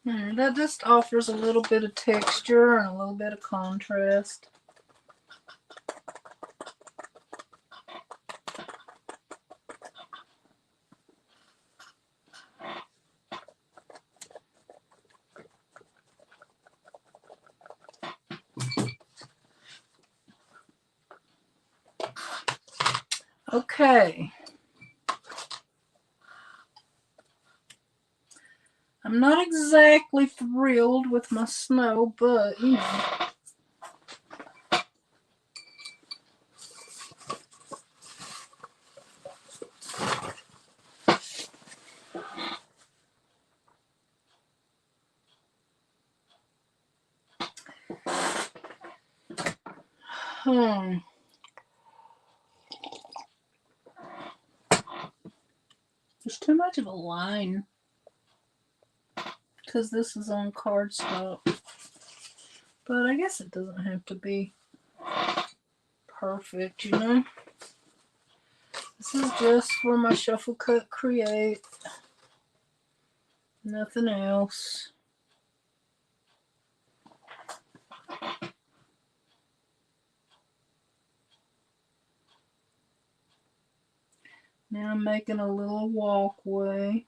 That just offers a little bit of texture and a little bit of contrast. Okay. I'm not exactly thrilled with my snow, but you know. There's too much of a line because this is on cardstock. But I guess it doesn't have to be perfect, you know? This is just for my Shuffle Cut Create. Nothing else. Now I'm making a little walkway.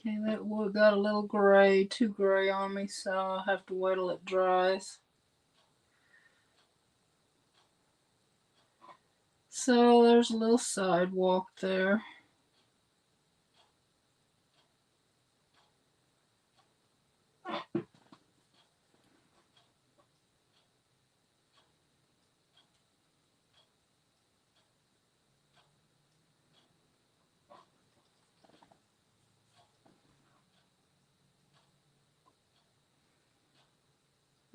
Okay, that wood got a little gray, too gray on me, so I'll have to wait till it dries. So there's a little sidewalk there.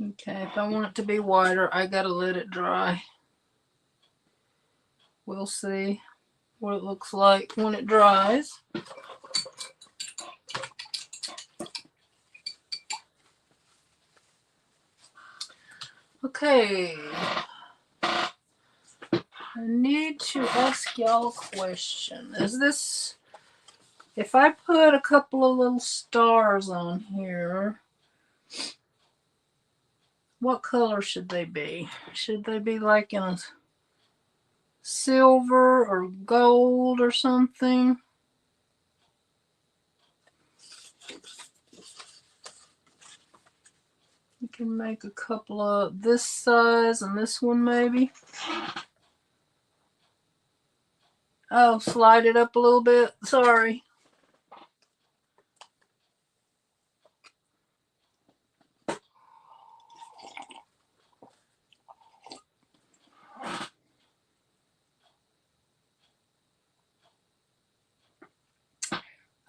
Okay, if I want it to be wider, I gotta let it dry. We'll see what it looks like when it dries. Okay. I need to ask y'all a question. Is this, if I put a couple of little stars on here, what color should they be? Should they be like in a silver or gold or something? You can make a couple of this size and this one maybe. Oh, slide it up a little bit. Sorry.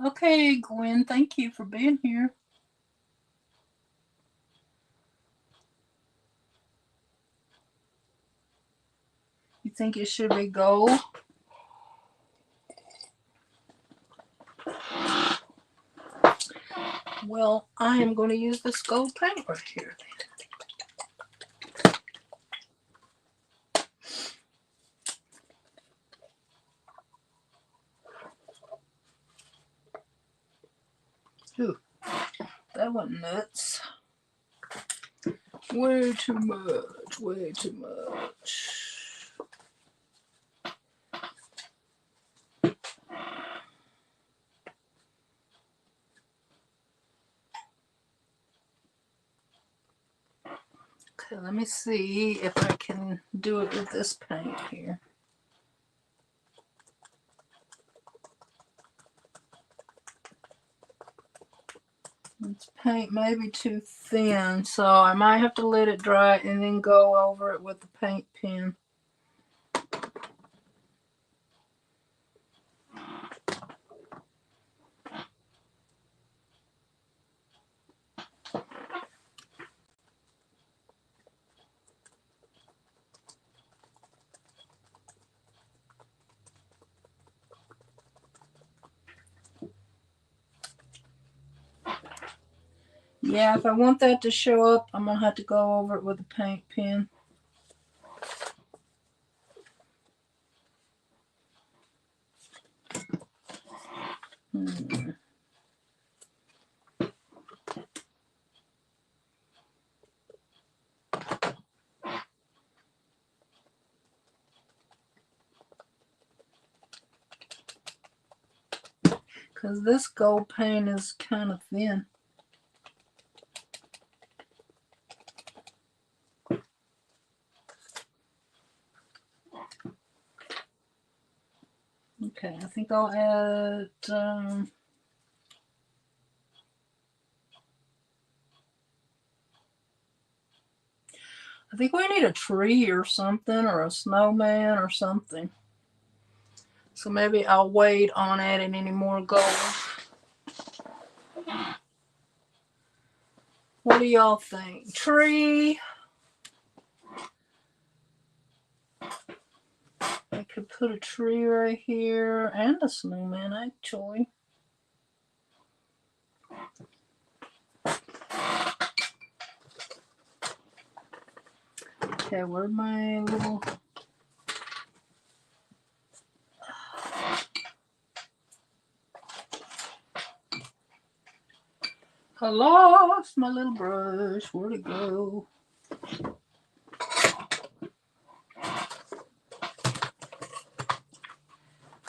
Okay, Gwen, thank you for being here. You think it should be gold? Well, I am going to use this gold paint right here. Ooh, that went nuts. Way too much, way too much. Okay, let me see if I can do it with this paint here. This paint may be too thin, so I might have to let it dry and then go over it with the paint pen. Yeah, if I want that to show up, I'm going to have to go over it with a paint pen. Because this gold paint is kind of thin. Okay, I think I'll add I think we need a tree or something, or a snowman or something. So maybe I'll wait on adding any more gold. What do y'all think? Tree? I could put a tree right here and a snowman, actually. Okay, where's my little... I lost my little brush. Where'd it go?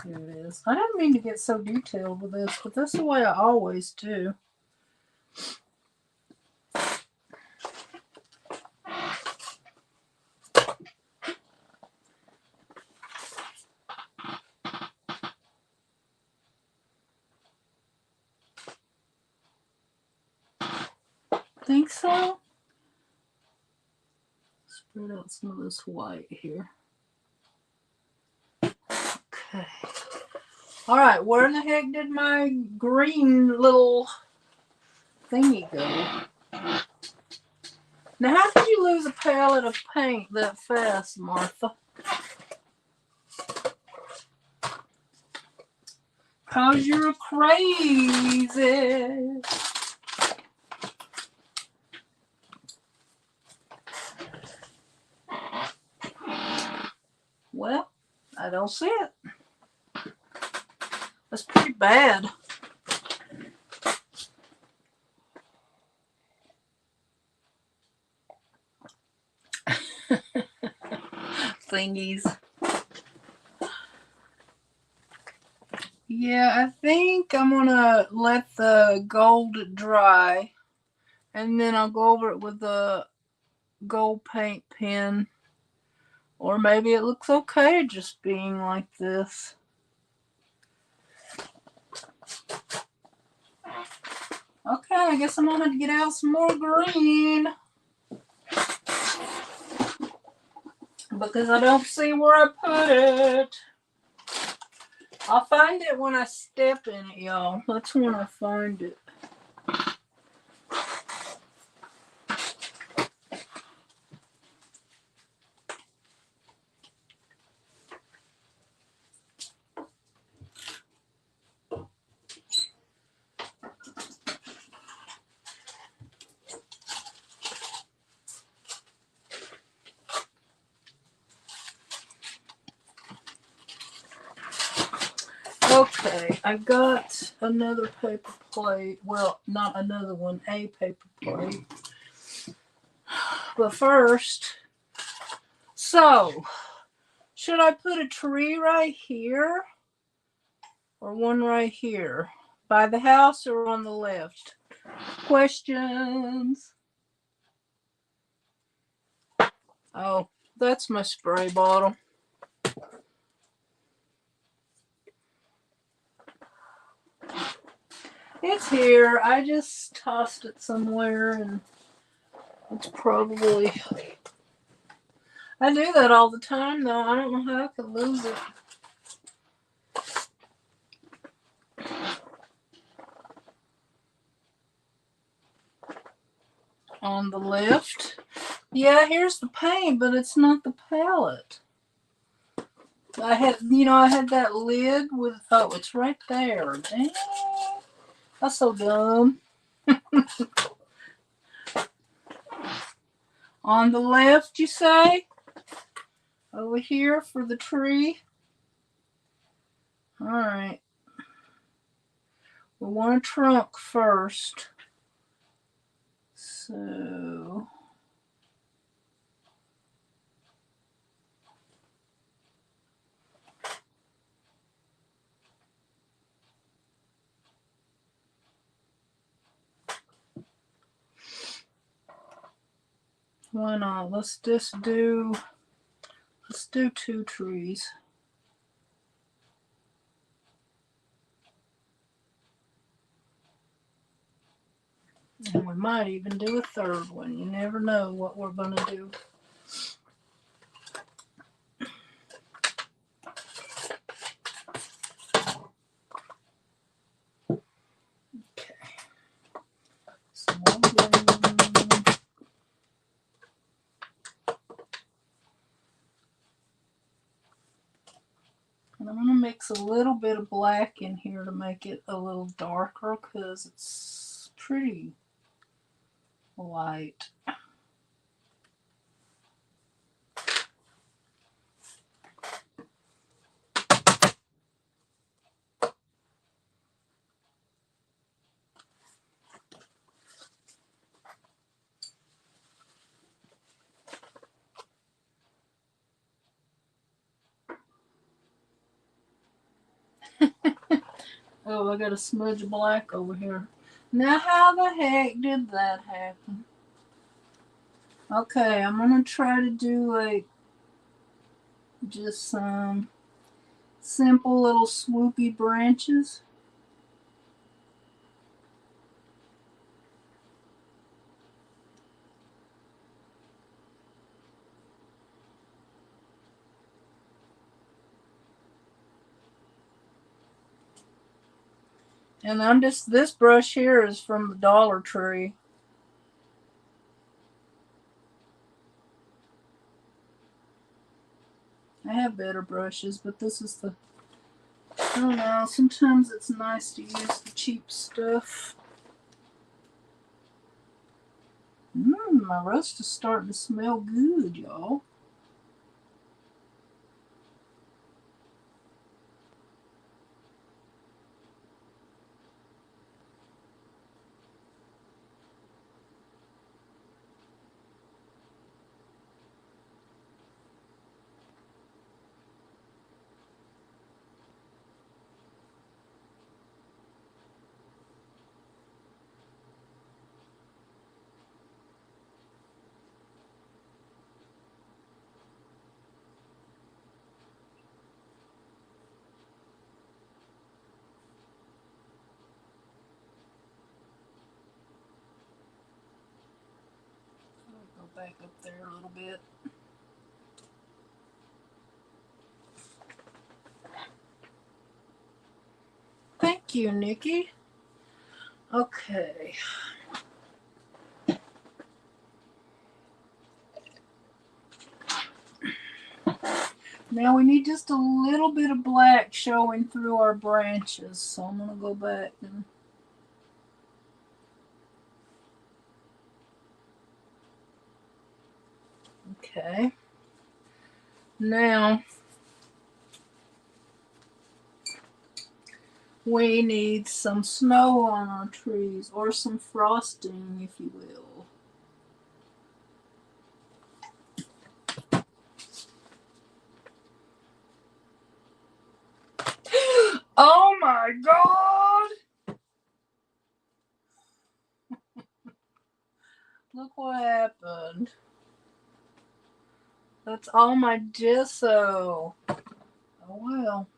Here it is. I didn't mean to get so detailed with this, but that's the way I always do. Think so? Spread out some of this white here. Okay. Alright, where in the heck did my green little thingy go? Now, how did you lose a palette of paint that fast, Martha? 'Cause you're crazy. Well, I don't see it. That's pretty bad. Thingies. Yeah, I think I'm gonna let the gold dry, and then I'll go over it with the gold paint pen. Or maybe it looks okay just being like this. Okay, I guess I'm gonna have to get out some more green. Because I don't see where I put it. I'll find it when I step in it, y'all. That's when I find it. Okay, I got another paper plate. Well, not another one, a paper plate. But first, so, should I put a tree right here? Or one right here? By the house or on the left? Questions? Oh, that's my spray bottle. It's here. I just tossed it somewhere and it's probably... I do that all the time though. I don't know how I could lose it. On the left. Yeah, here's the paint, but it's not the palette. I had that lid with, oh, it's right there. Dang. That's so dumb. On the left, you say? Over here for the tree. All right. We want a trunk first. So... why not? Let's do 2 trees. And we might even do a 3rd one. You never know what we're going to do. Okay. Small blue. And I'm going to mix a little bit of black in here to make it a little darker because it's pretty light. Oh, I got a smudge of black over here. Now, how the heck did that happen? Okay, I'm going to try to do like just some simple little swoopy branches. And this brush here is from the Dollar Tree. I have better brushes, but this is the, I don't know, sometimes it's nice to use the cheap stuff. My roast is starting to smell good, y'all. I'll go back up there a little bit. Thank you, Nikki. Okay. Now we need just a little bit of black showing through our branches. So I'm going to go back and... Okay. Now we need some snow on our trees, or some frosting, if you will. Oh my God! Look what happened. That's all my gesso. Oh well.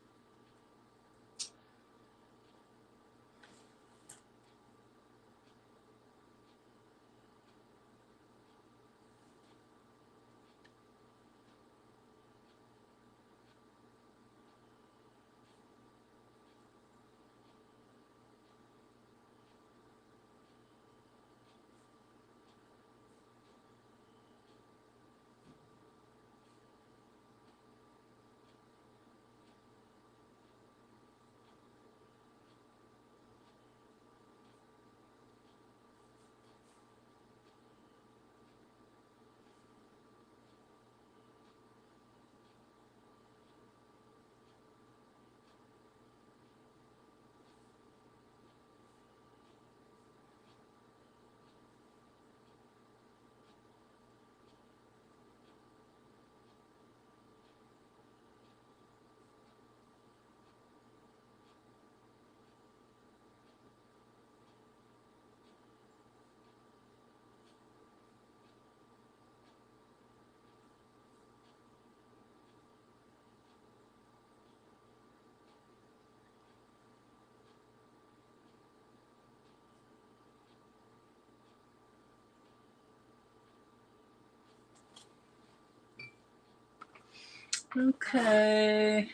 Okay.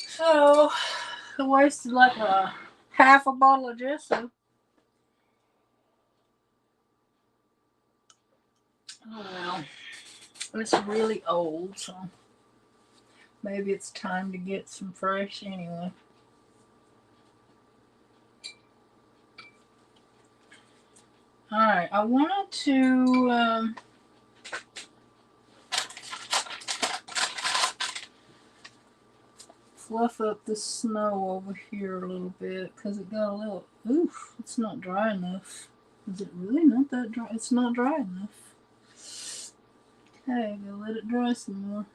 So, I wasted like a half a bottle of gesso. Oh well. It's really old, so maybe it's time to get some fresh anyway. Alright, I wanted to fluff up the snow over here a little bit because it got a little, oof, it's not dry enough. Is it really not that dry? It's not dry enough. Okay, gotta let it dry some more.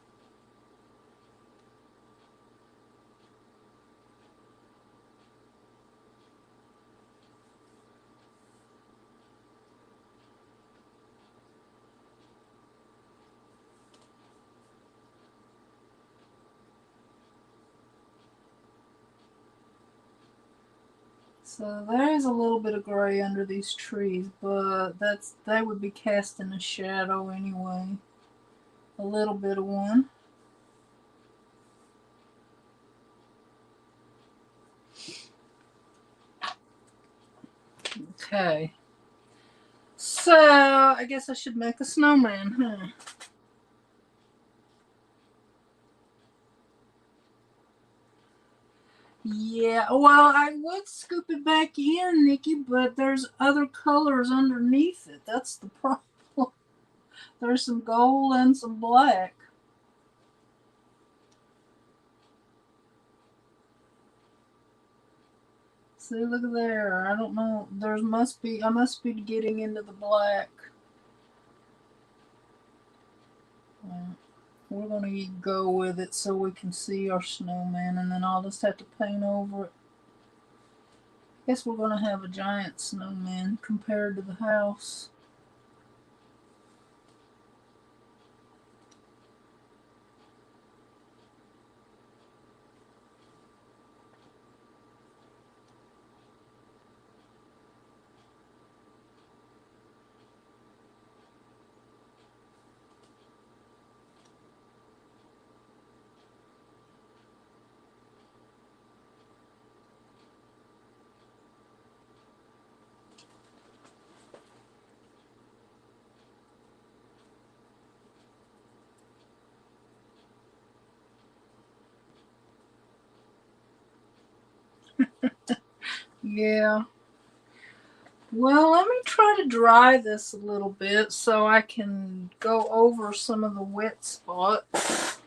So there's a little bit of gray under these trees, but they would be casting a shadow anyway. A little bit of one. Okay. So I guess I should make a snowman, huh? Yeah, well, I would scoop it back in, Nikki, but there's other colors underneath it. That's the problem. There's some gold and some black. See, look at there. I don't know. I must be getting into the black. We're going to go with it so we can see our snowman, and then I'll just have to paint over it. I guess we're going to have a giant snowman compared to the house. Yeah. Well, let me try to dry this a little bit so I can go over some of the wet spots.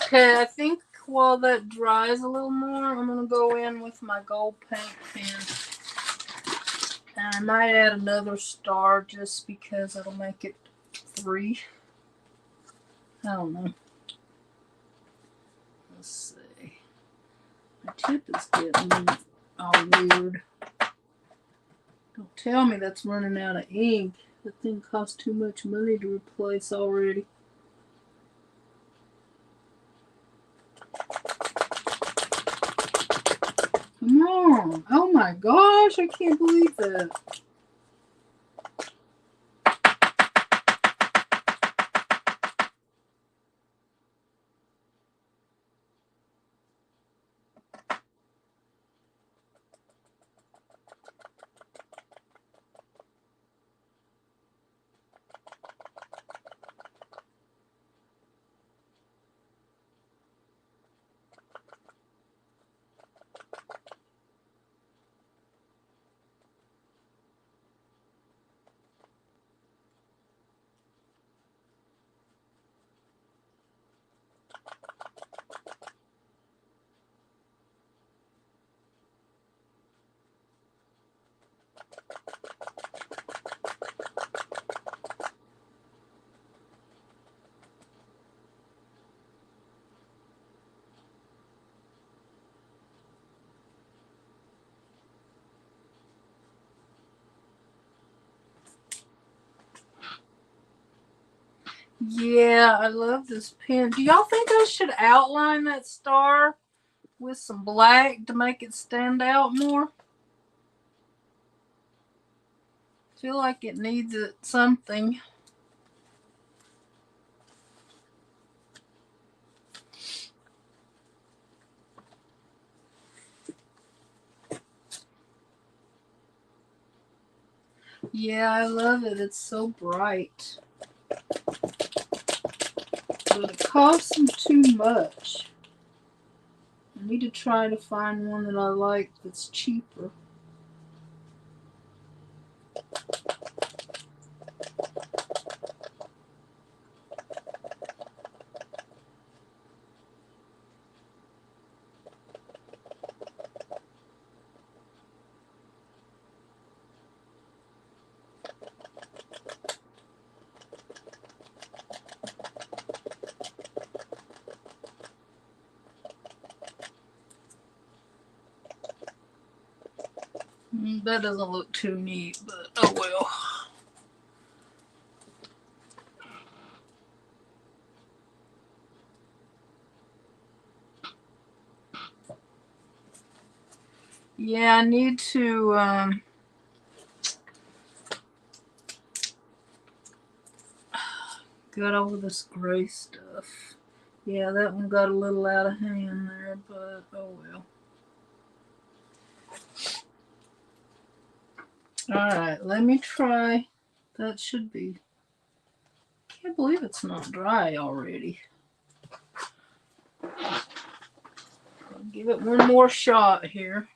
Okay, I think while that dries a little more, I'm going to go in with my gold paint pen. And I might add another star just because it'll make it 3. I don't know. Let's see. My tip is getting all weird. Don't tell me that's running out of ink. That thing costs too much money to replace already. Come on. Oh my gosh, I can't believe that. Yeah, I love this pen. Do y'all think I should outline that star with some black to make it stand out more? I feel like it needs it something. Yeah, I love it. It's so bright. But it costs them too much. I need to try to find one that I like that's cheaper. That doesn't look too neat, but oh well. Yeah, I need to get over this gray stuff. Yeah, that one got a little out of hand there, but oh well. Alright, let me try. That should be. Can't believe it's not dry already. I'll give it one more shot here.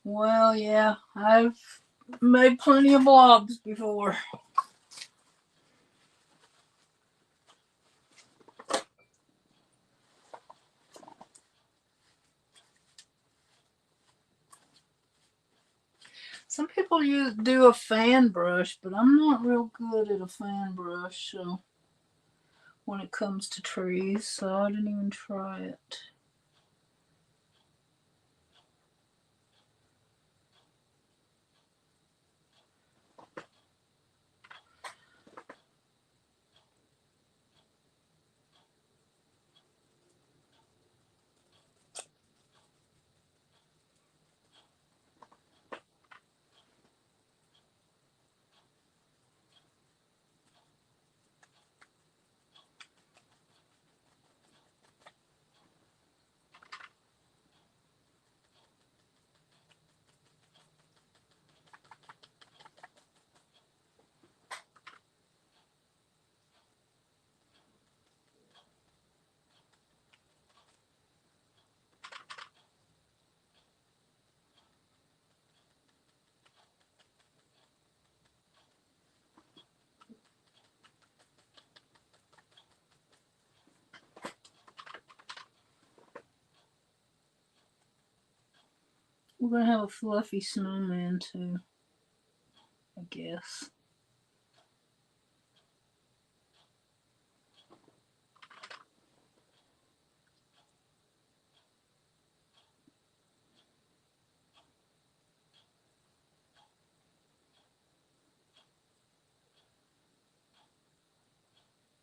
Well, yeah, I've made plenty of blobs before. Some people do a fan brush, but I'm not real good at a fan brush, so when it comes to trees, so I didn't even try it. We're going to have a fluffy snowman too, I guess.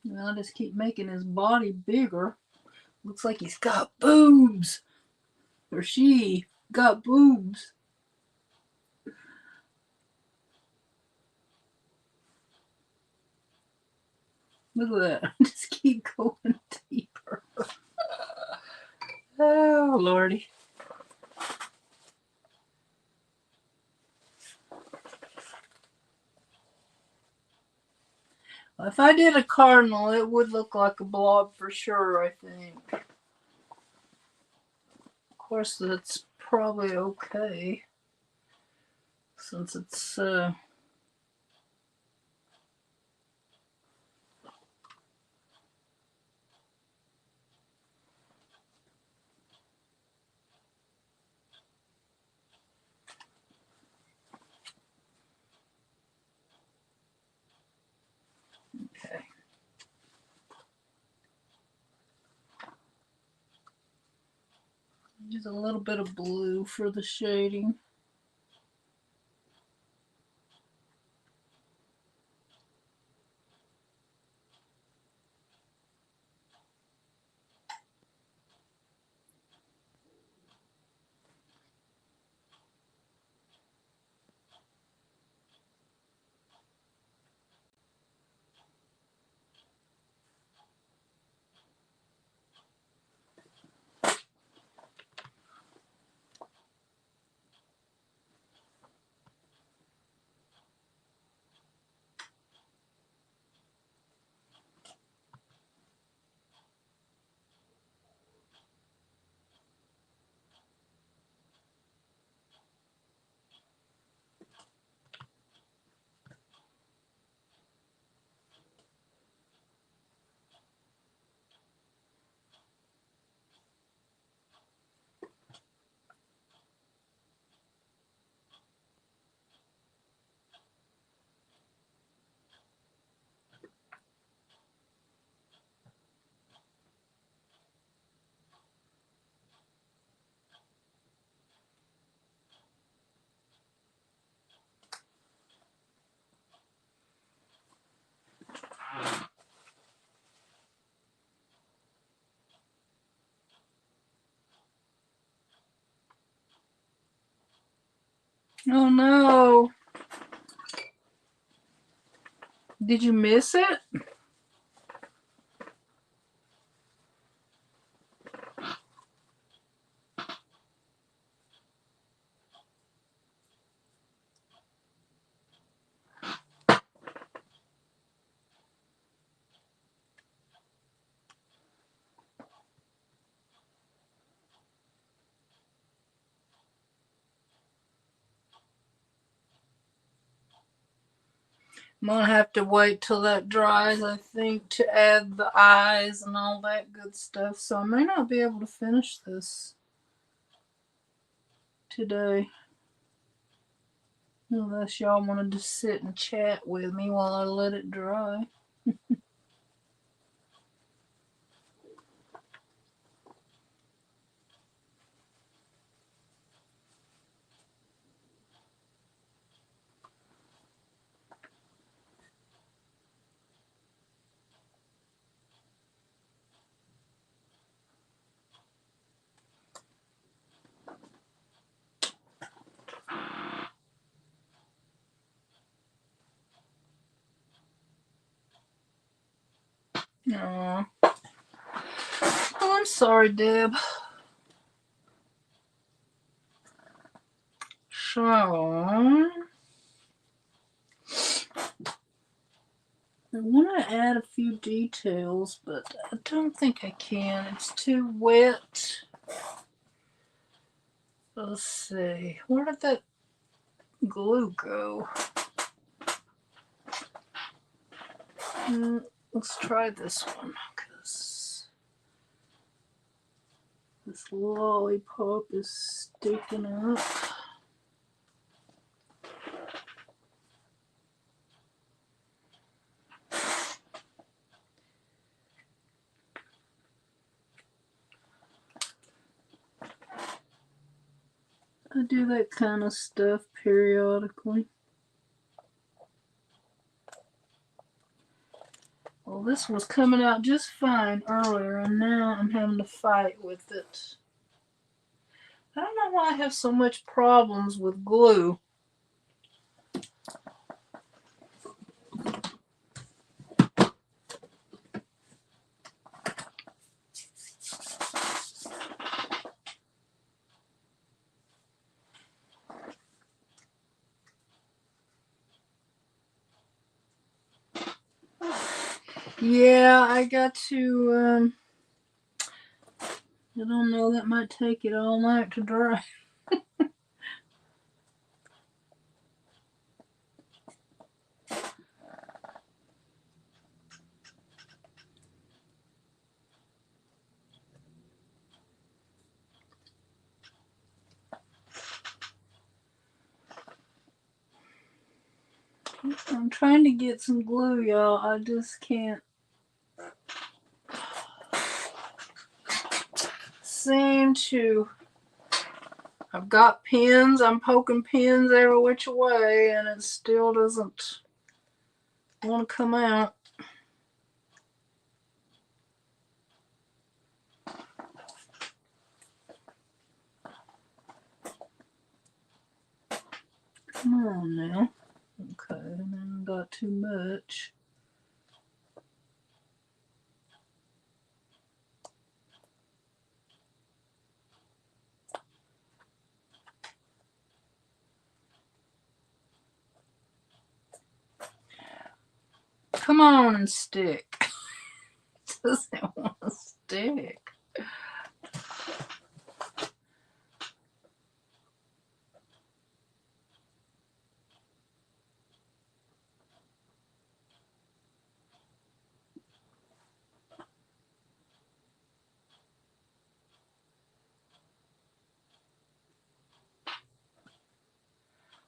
And I'll just keep making his body bigger. Looks like he's got boobs. Or she got boobs. Look at that. Just keep going deeper. Oh, Lordy. If I did a cardinal, it would look like a blob for sure, I think. Of course, that's probably okay. Since it's, okay. Use a little bit of blue for the shading. Oh no. Did you miss it? I'm gonna have to wait till that dries, I think, to add the eyes and all that good stuff. So I may not be able to finish this today. Unless y'all wanted to sit and chat with me while I let it dry. Oh, I'm sorry, Deb. So, I want to add a few details, but I don't think I can. It's too wet. Let's see. Where did that glue go? Let's try this one, because this lollipop is sticking up. I do that kind of stuff periodically. Well, this was coming out just fine earlier, and now I'm having to fight with it. I don't know why I have so much problems with glue. Yeah, I got to, I don't know, that might take it all night to dry. I'm trying to get some glue, y'all. I just can't seem to. I've got pins. I'm poking pins every which way, and it still doesn't want to come out. Come on now. Okay, and then I got too much. Come on and stick. It doesn't want to stick.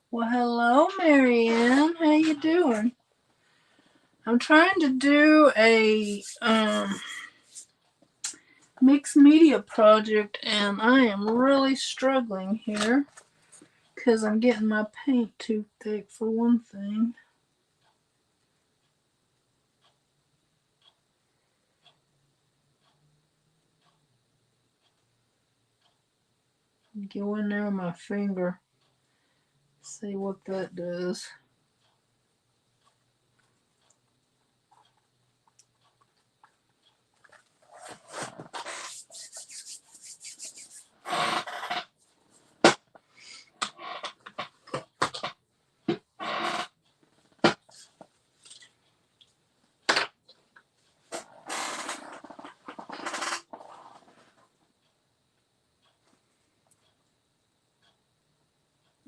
Well, hello, Marianne. How you doing? I'm trying to do a mixed media project, and I am really struggling here because I'm getting my paint too thick for one thing. Go in there with my finger, see what that does.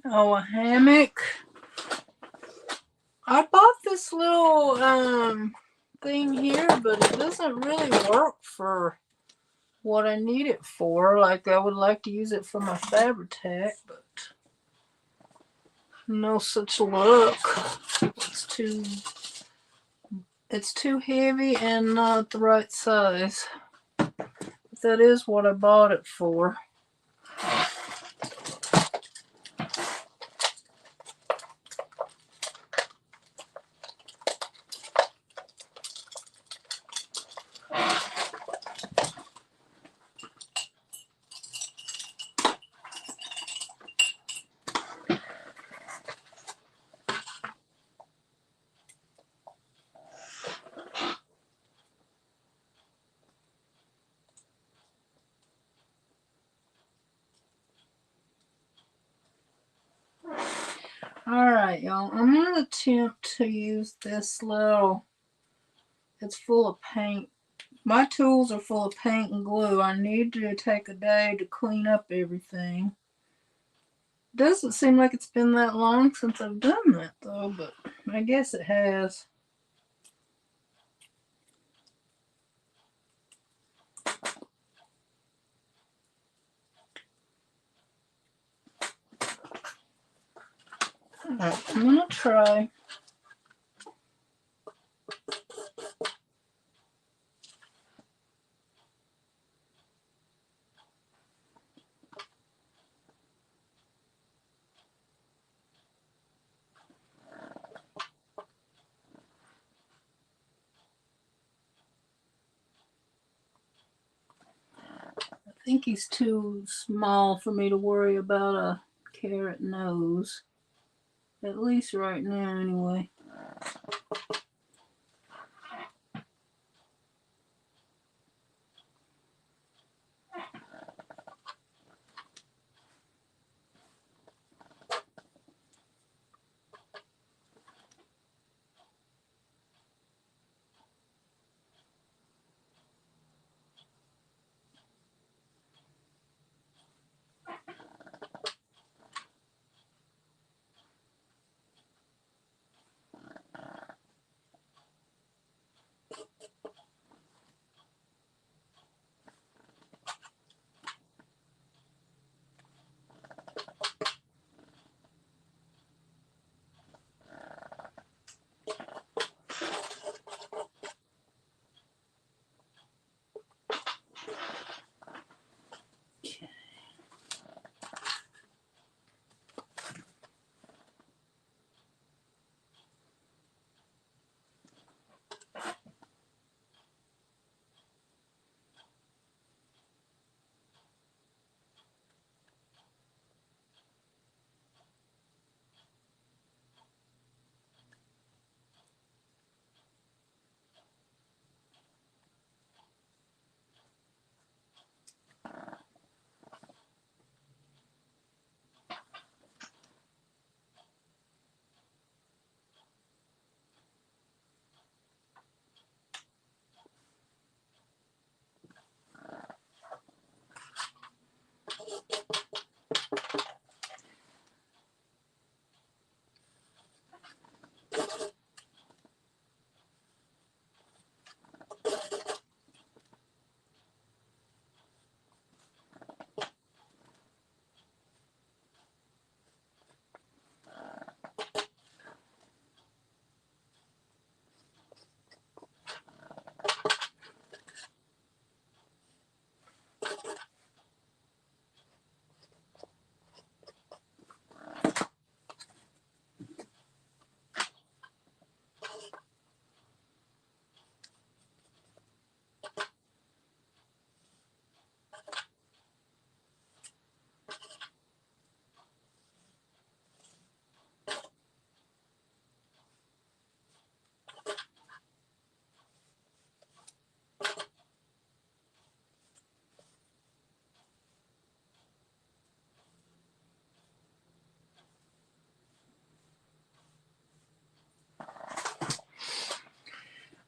Oh, a hammock. I bought this little thing here, but it doesn't really work for what I need it for. Like, I would like to use it for my Fabri-Tac, but no such luck. It's too heavy and not the right size. But that is what I bought it for. Alright, y'all. I'm going to attempt to use this little, it's full of paint. My tools are full of paint and glue. I need to take a day to clean up everything. Doesn't seem like it's been that long since I've done that though, but I guess it has. Alright, I'm going to try. I think he's too small for me to worry about a carrot nose. At least right now, anyway.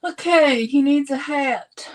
Okay, he needs a hat.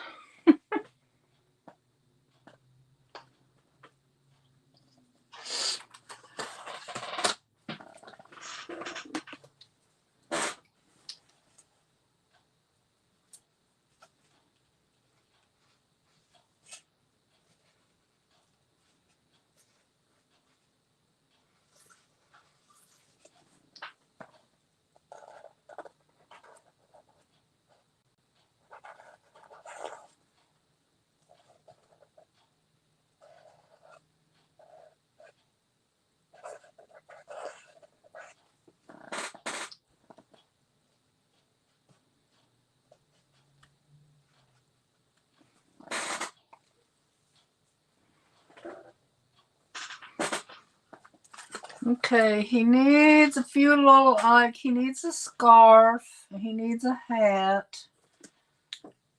Okay, he needs a few little, he needs a scarf, he needs a hat,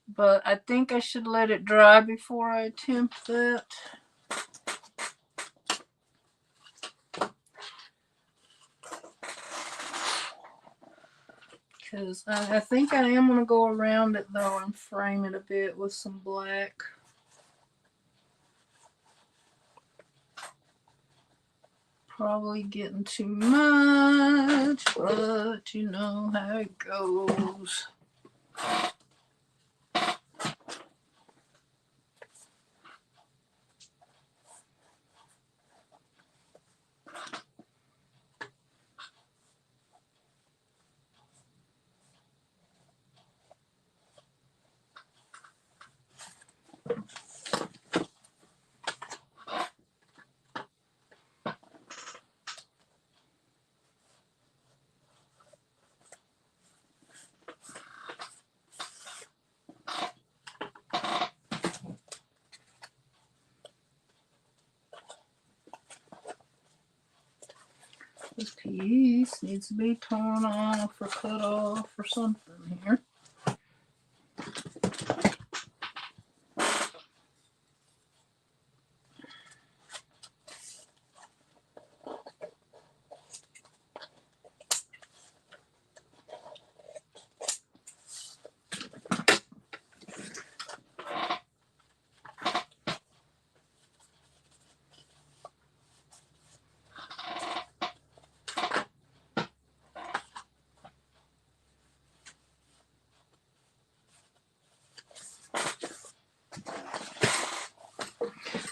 but I think I should let it dry before I attempt that. because I think I am going to go around it though and frame it a bit with some black. Probably getting too much, but you know how it goes. This piece needs to be torn off or cut off or something here.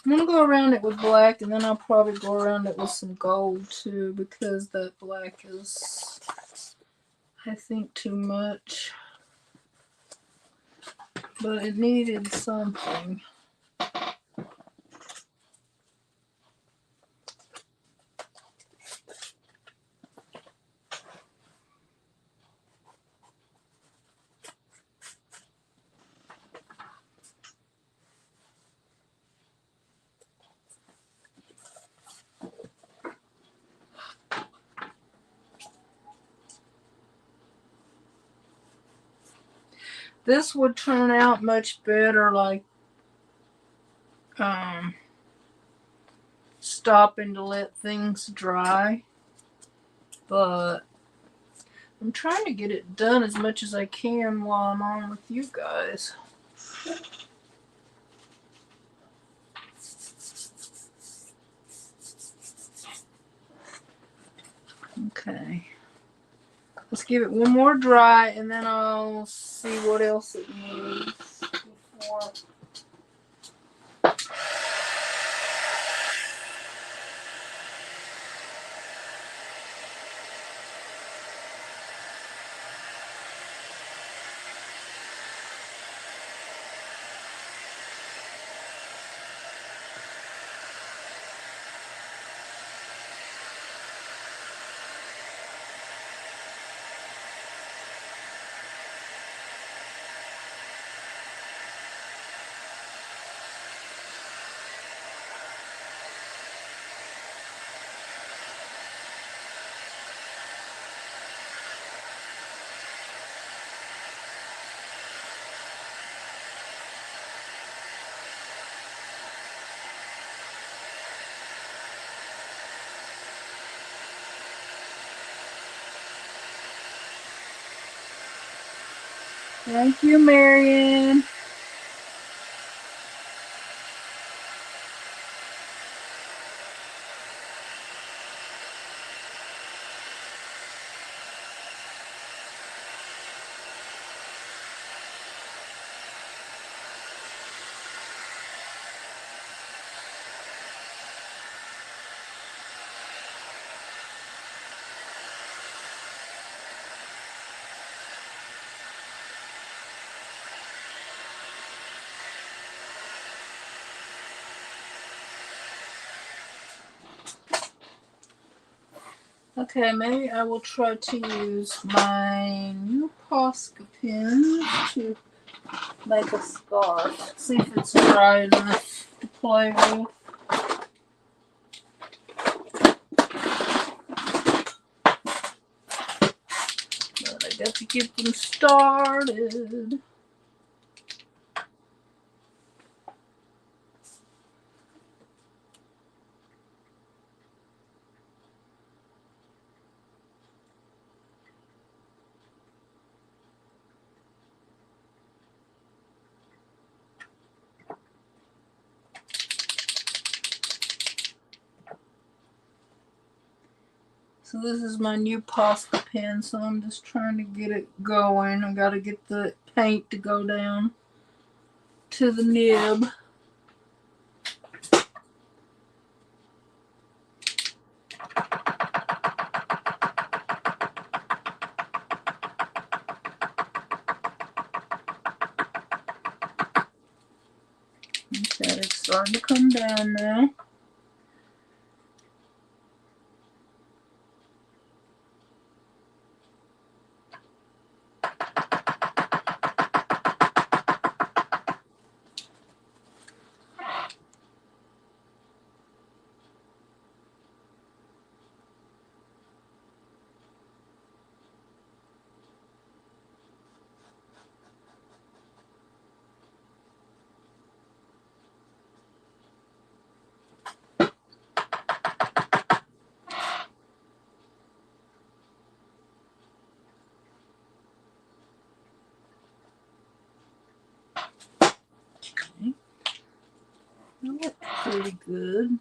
I'm going to go around it with black, and then I'll probably go around it with some gold too, because that black is, I think, too much. But it needed something. This would turn out much better, like stopping to let things dry. But I'm trying to get it done as much as I can while I'm on with you guys. Okay. Let's give it one more dry, and then I'll see what else it needs before. Thank you, Marion. Okay, maybe I will try to use my new Posca pins to make a scarf. See if it's dry enough to play with. But I got to get them started. So this is my new Posca pen, so I'm just trying to get it going. I gotta get the paint to go down to the nib. Okay, it's starting to come down now. Okay. That looks pretty good.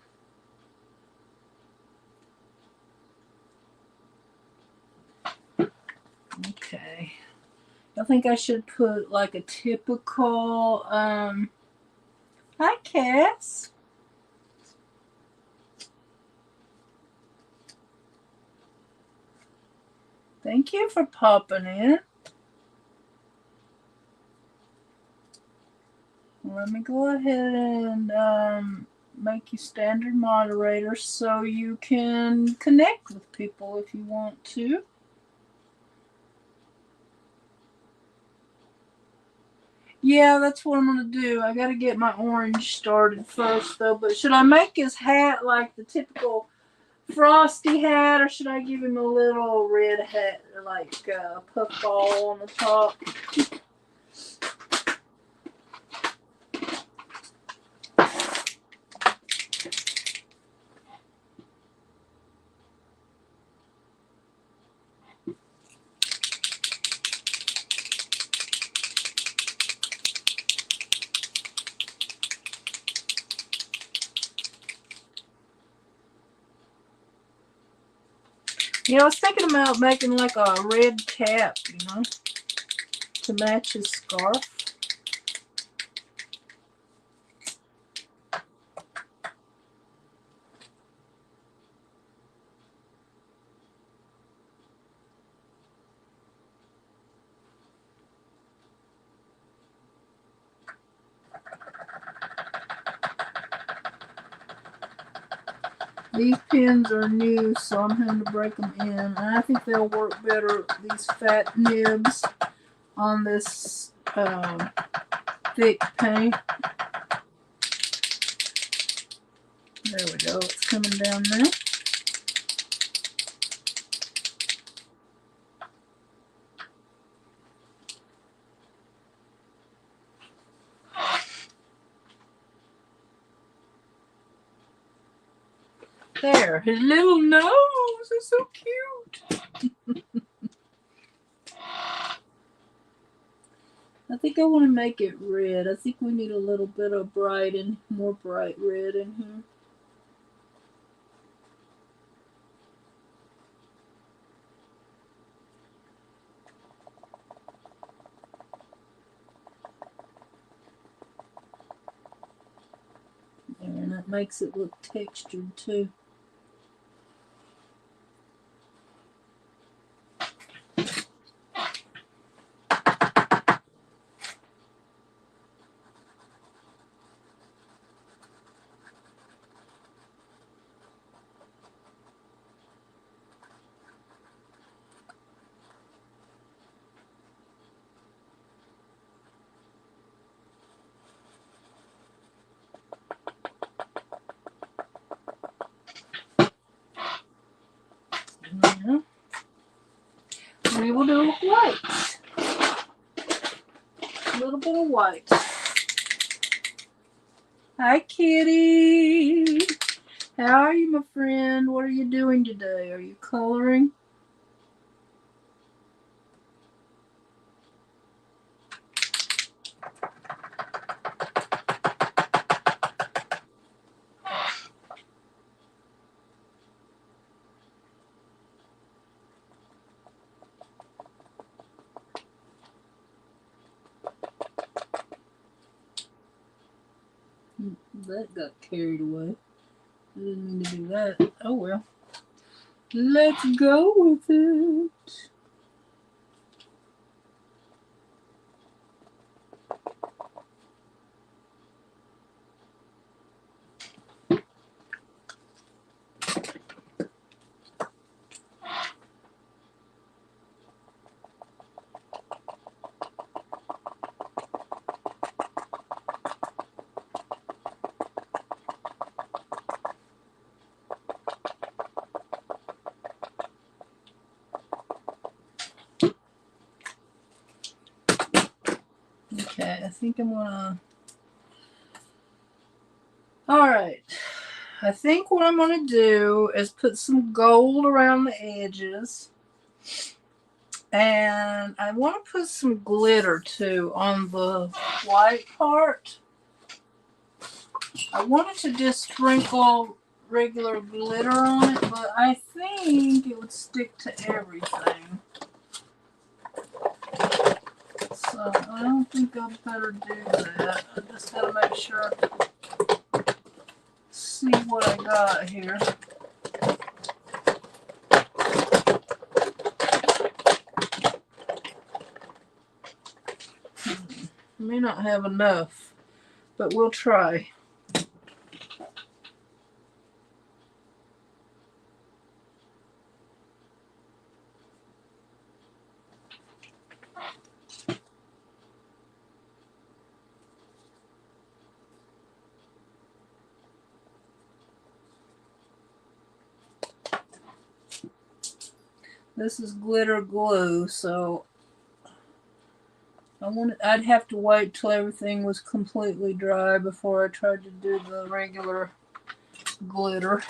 Okay. I think I should put like a typical, hi Cass. Thank you for popping in. Let me go ahead and make you standard moderator so you can connect with people if you want to. Yeah, that's what I'm going to do. I got to get my orange started first, though. But should I make his hat like the typical Frosty hat, or should I give him a little red hat, like puffball on the top? I was thinking about making like a red cap, to match his scarf. These pins are new, so I'm having to break them in. And I think they'll work better, these fat nibs, on this thick paint. There we go. It's coming down now. There, his little nose is so cute. I think I want to make it red. I think we need a little bit of more bright red in here. There, and that makes it look textured too. Yeah. We will do white. A little bit of white. Hi, Kitty. How are you, my friend? What are you doing today? Are you coloring? That got carried away. I didn't mean to do that. Oh well. Let's go with it. Okay, I think I'm gonna... Alright. I think what I'm gonna do is put some gold around the edges. And I want to put some glitter too on the white part. I wanted to just sprinkle regular glitter on it, but I think it would stick to everything. So I don't think I better do that. I just gotta make sure, see what I got here. May not have enough, but we'll try. This is glitter glue, so I'd have to wait till everything was completely dry before I tried to do the regular glitter.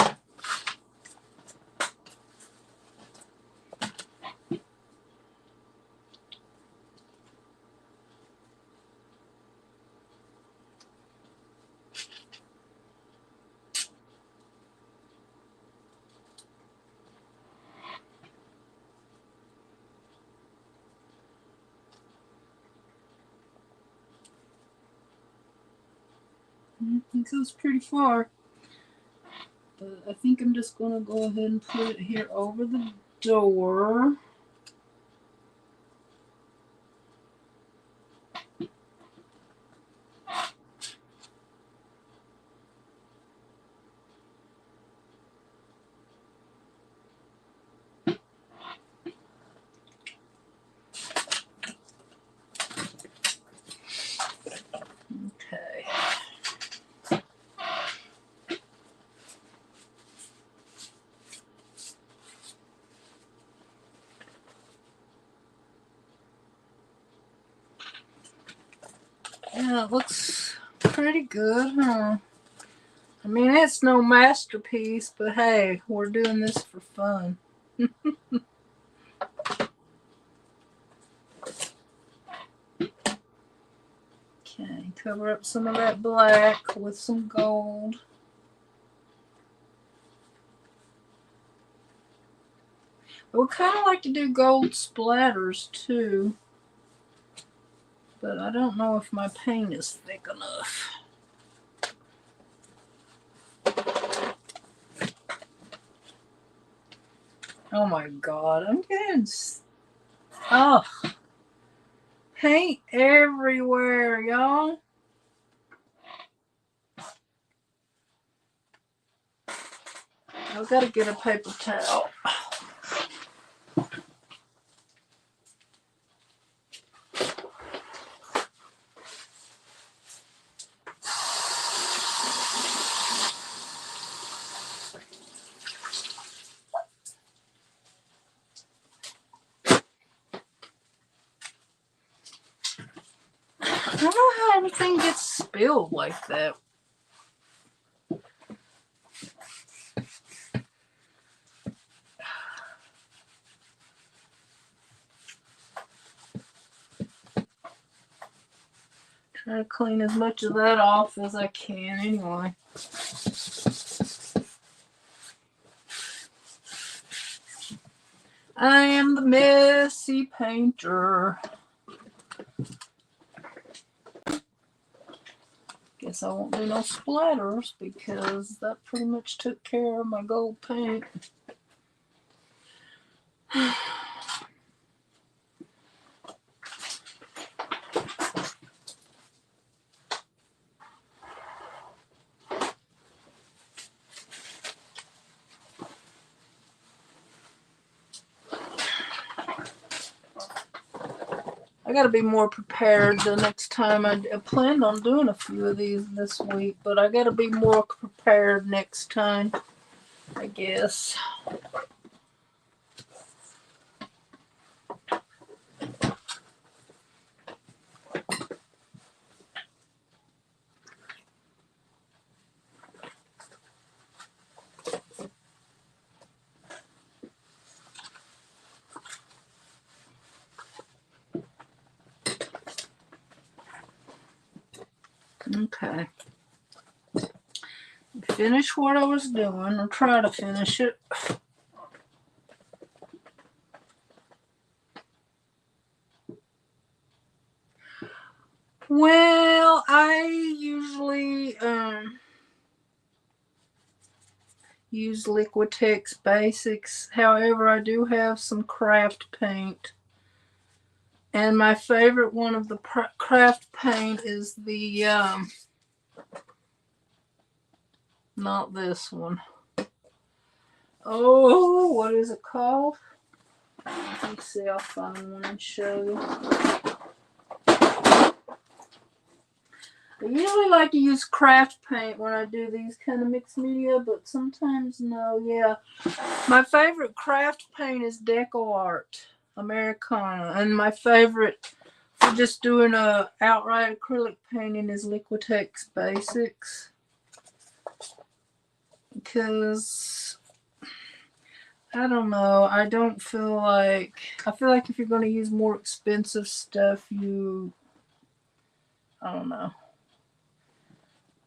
It goes pretty far. But I think I'm just going to go ahead and put it here over the door. Okay. Yeah, it looks pretty good, huh? I mean, it's no masterpiece, but hey, we're doing this for fun. Okay, cover up some of that black with some gold. I would kind of like to do gold splatters too, but I don't know if my paint is thick enough. Oh my god, I'm getting... Oh, paint everywhere, y'all. I've got to get a paper towel. I don't know how everything gets spilled like that. Try to clean as much of that off as I can anyway. I am the messy painter. Guess I won't do no splatters because that pretty much took care of my gold paint. I got to be more prepared the next time. I planned on doing a few of these this week, but I got to be more prepared next time, I guess. Okay. Finish what I was doing, or try to finish it. Well, I usually use Liquitex Basics. However, I do have some craft paint. And my favorite one of the craft paint is the, not this one. Oh, what is it called? Let me see, I'll find one and show you. I usually like to use craft paint when I do these kind of mixed media, but sometimes no, yeah. My favorite craft paint is Deco Art Americana, and my favorite for just doing a outright acrylic painting is Liquitex Basics. Because I don't know, I feel like if you're going to use more expensive stuff, I don't know,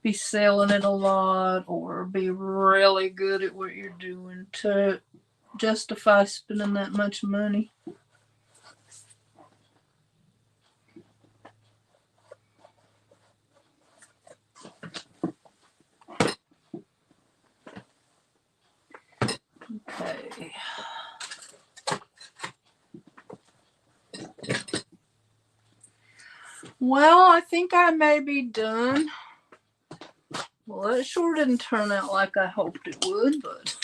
be selling it a lot or be really good at what you're doing to justify spending that much money. Okay. Well, I think I may be done. Well, it sure didn't turn out like I hoped it would, but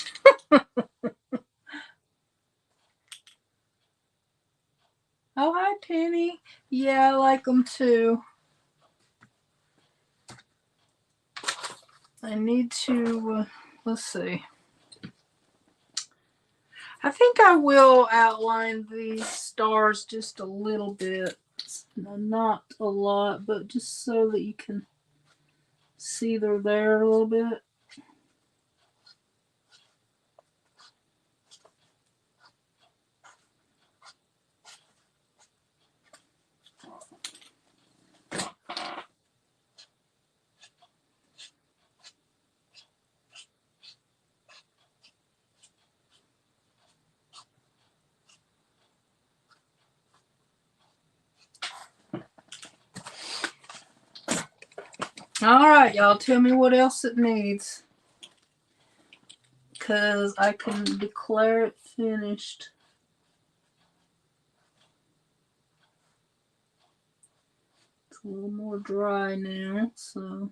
oh, hi, Penny. Yeah, I like them too. I need to, let's see. I think I will outline these stars just a little bit. Not a lot, but just so that you can see they're there a little bit. All right, y'all, tell me what else it needs, because I can declare it finished. It's a little more dry now, so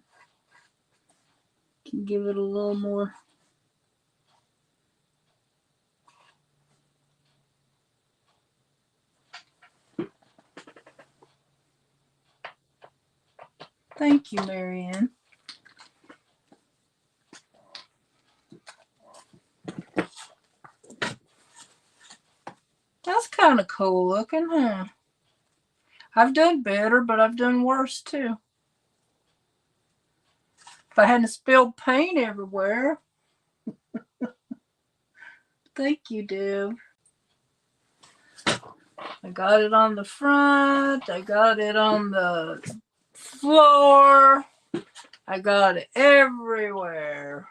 can give it a little more. Thank you, Marianne. That's kind of cool looking, huh? I've done better, but I've done worse too. If I hadn't spilled paint everywhere. Thank you, Deb. I got it on the front. I got it on the floor. I got it everywhere.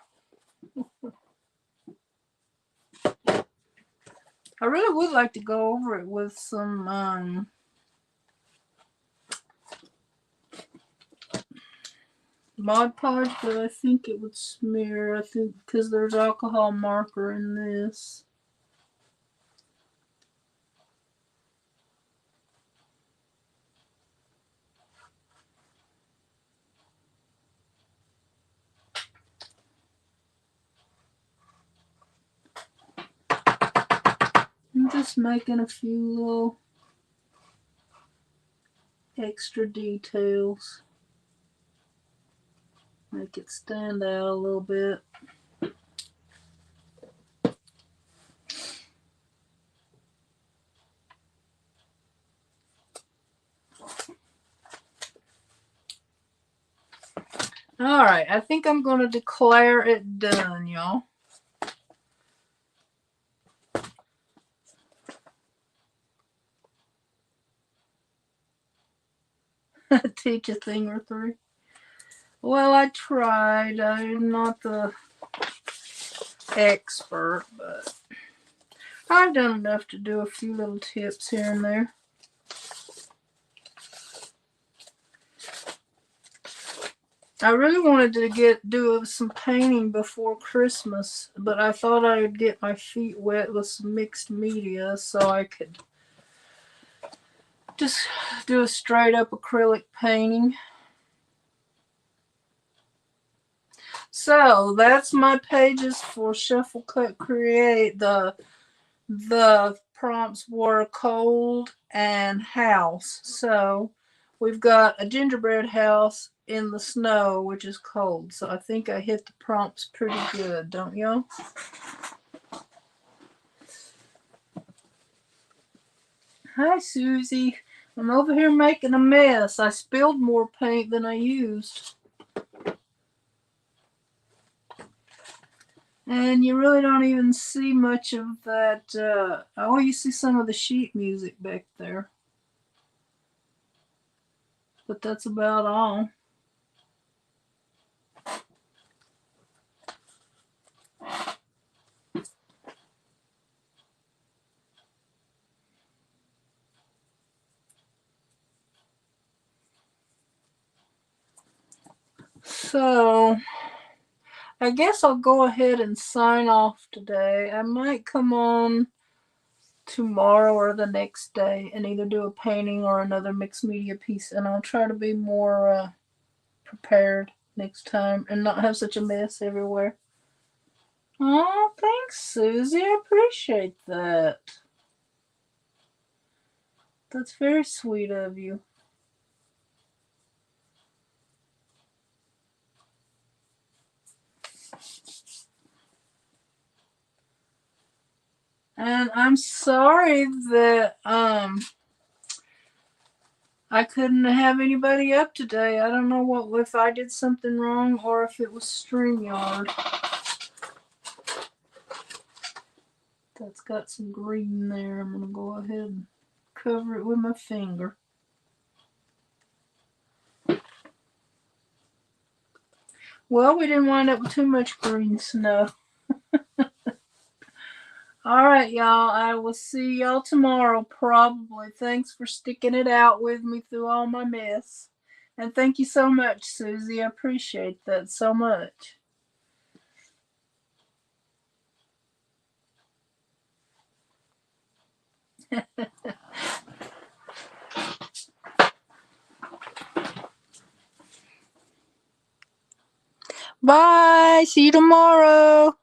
I really would like to go over it with some Mod Podge, but I think it would smear. I think because there's alcohol marker in this. I'm just making a few little extra details. Make it stand out a little bit. Alright, I think I'm going to declare it done, y'all. Teach a thing or three. Well, I tried. I'm not the expert, but I've done enough to do a few little tips here and there. I really wanted to do some painting before Christmas, but I thought I would get my feet wet with some mixed media so I could just do a straight up acrylic painting. So that's my pages for Shuffle Cut Create. The prompts were cold and house. So we've got a gingerbread house in the snow, which is cold. So I think I hit the prompts pretty good, don't y'all? Hi, Susie. I'm over here making a mess. I spilled more paint than I used. And you really don't even see much of that. Oh, you see some of the sheet music back there. But that's about all. So I guess I'll go ahead and sign off today. I might come on tomorrow or the next day and either do a painting or another mixed media piece, and I'll try to be more prepared next time and not have such a mess everywhere. Oh, thanks, Susie. I appreciate that. That's very sweet of you. And I'm sorry that I couldn't have anybody up today. I don't know if I did something wrong or if it was StreamYard. That's got some green there. I'm gonna go ahead and cover it with my finger. Well, we didn't wind up with too much green snow. Alright, y'all. I will see y'all tomorrow, probably. Thanks for sticking it out with me through all my mess. And thank you so much, Susie. I appreciate that so much. Bye. See you tomorrow.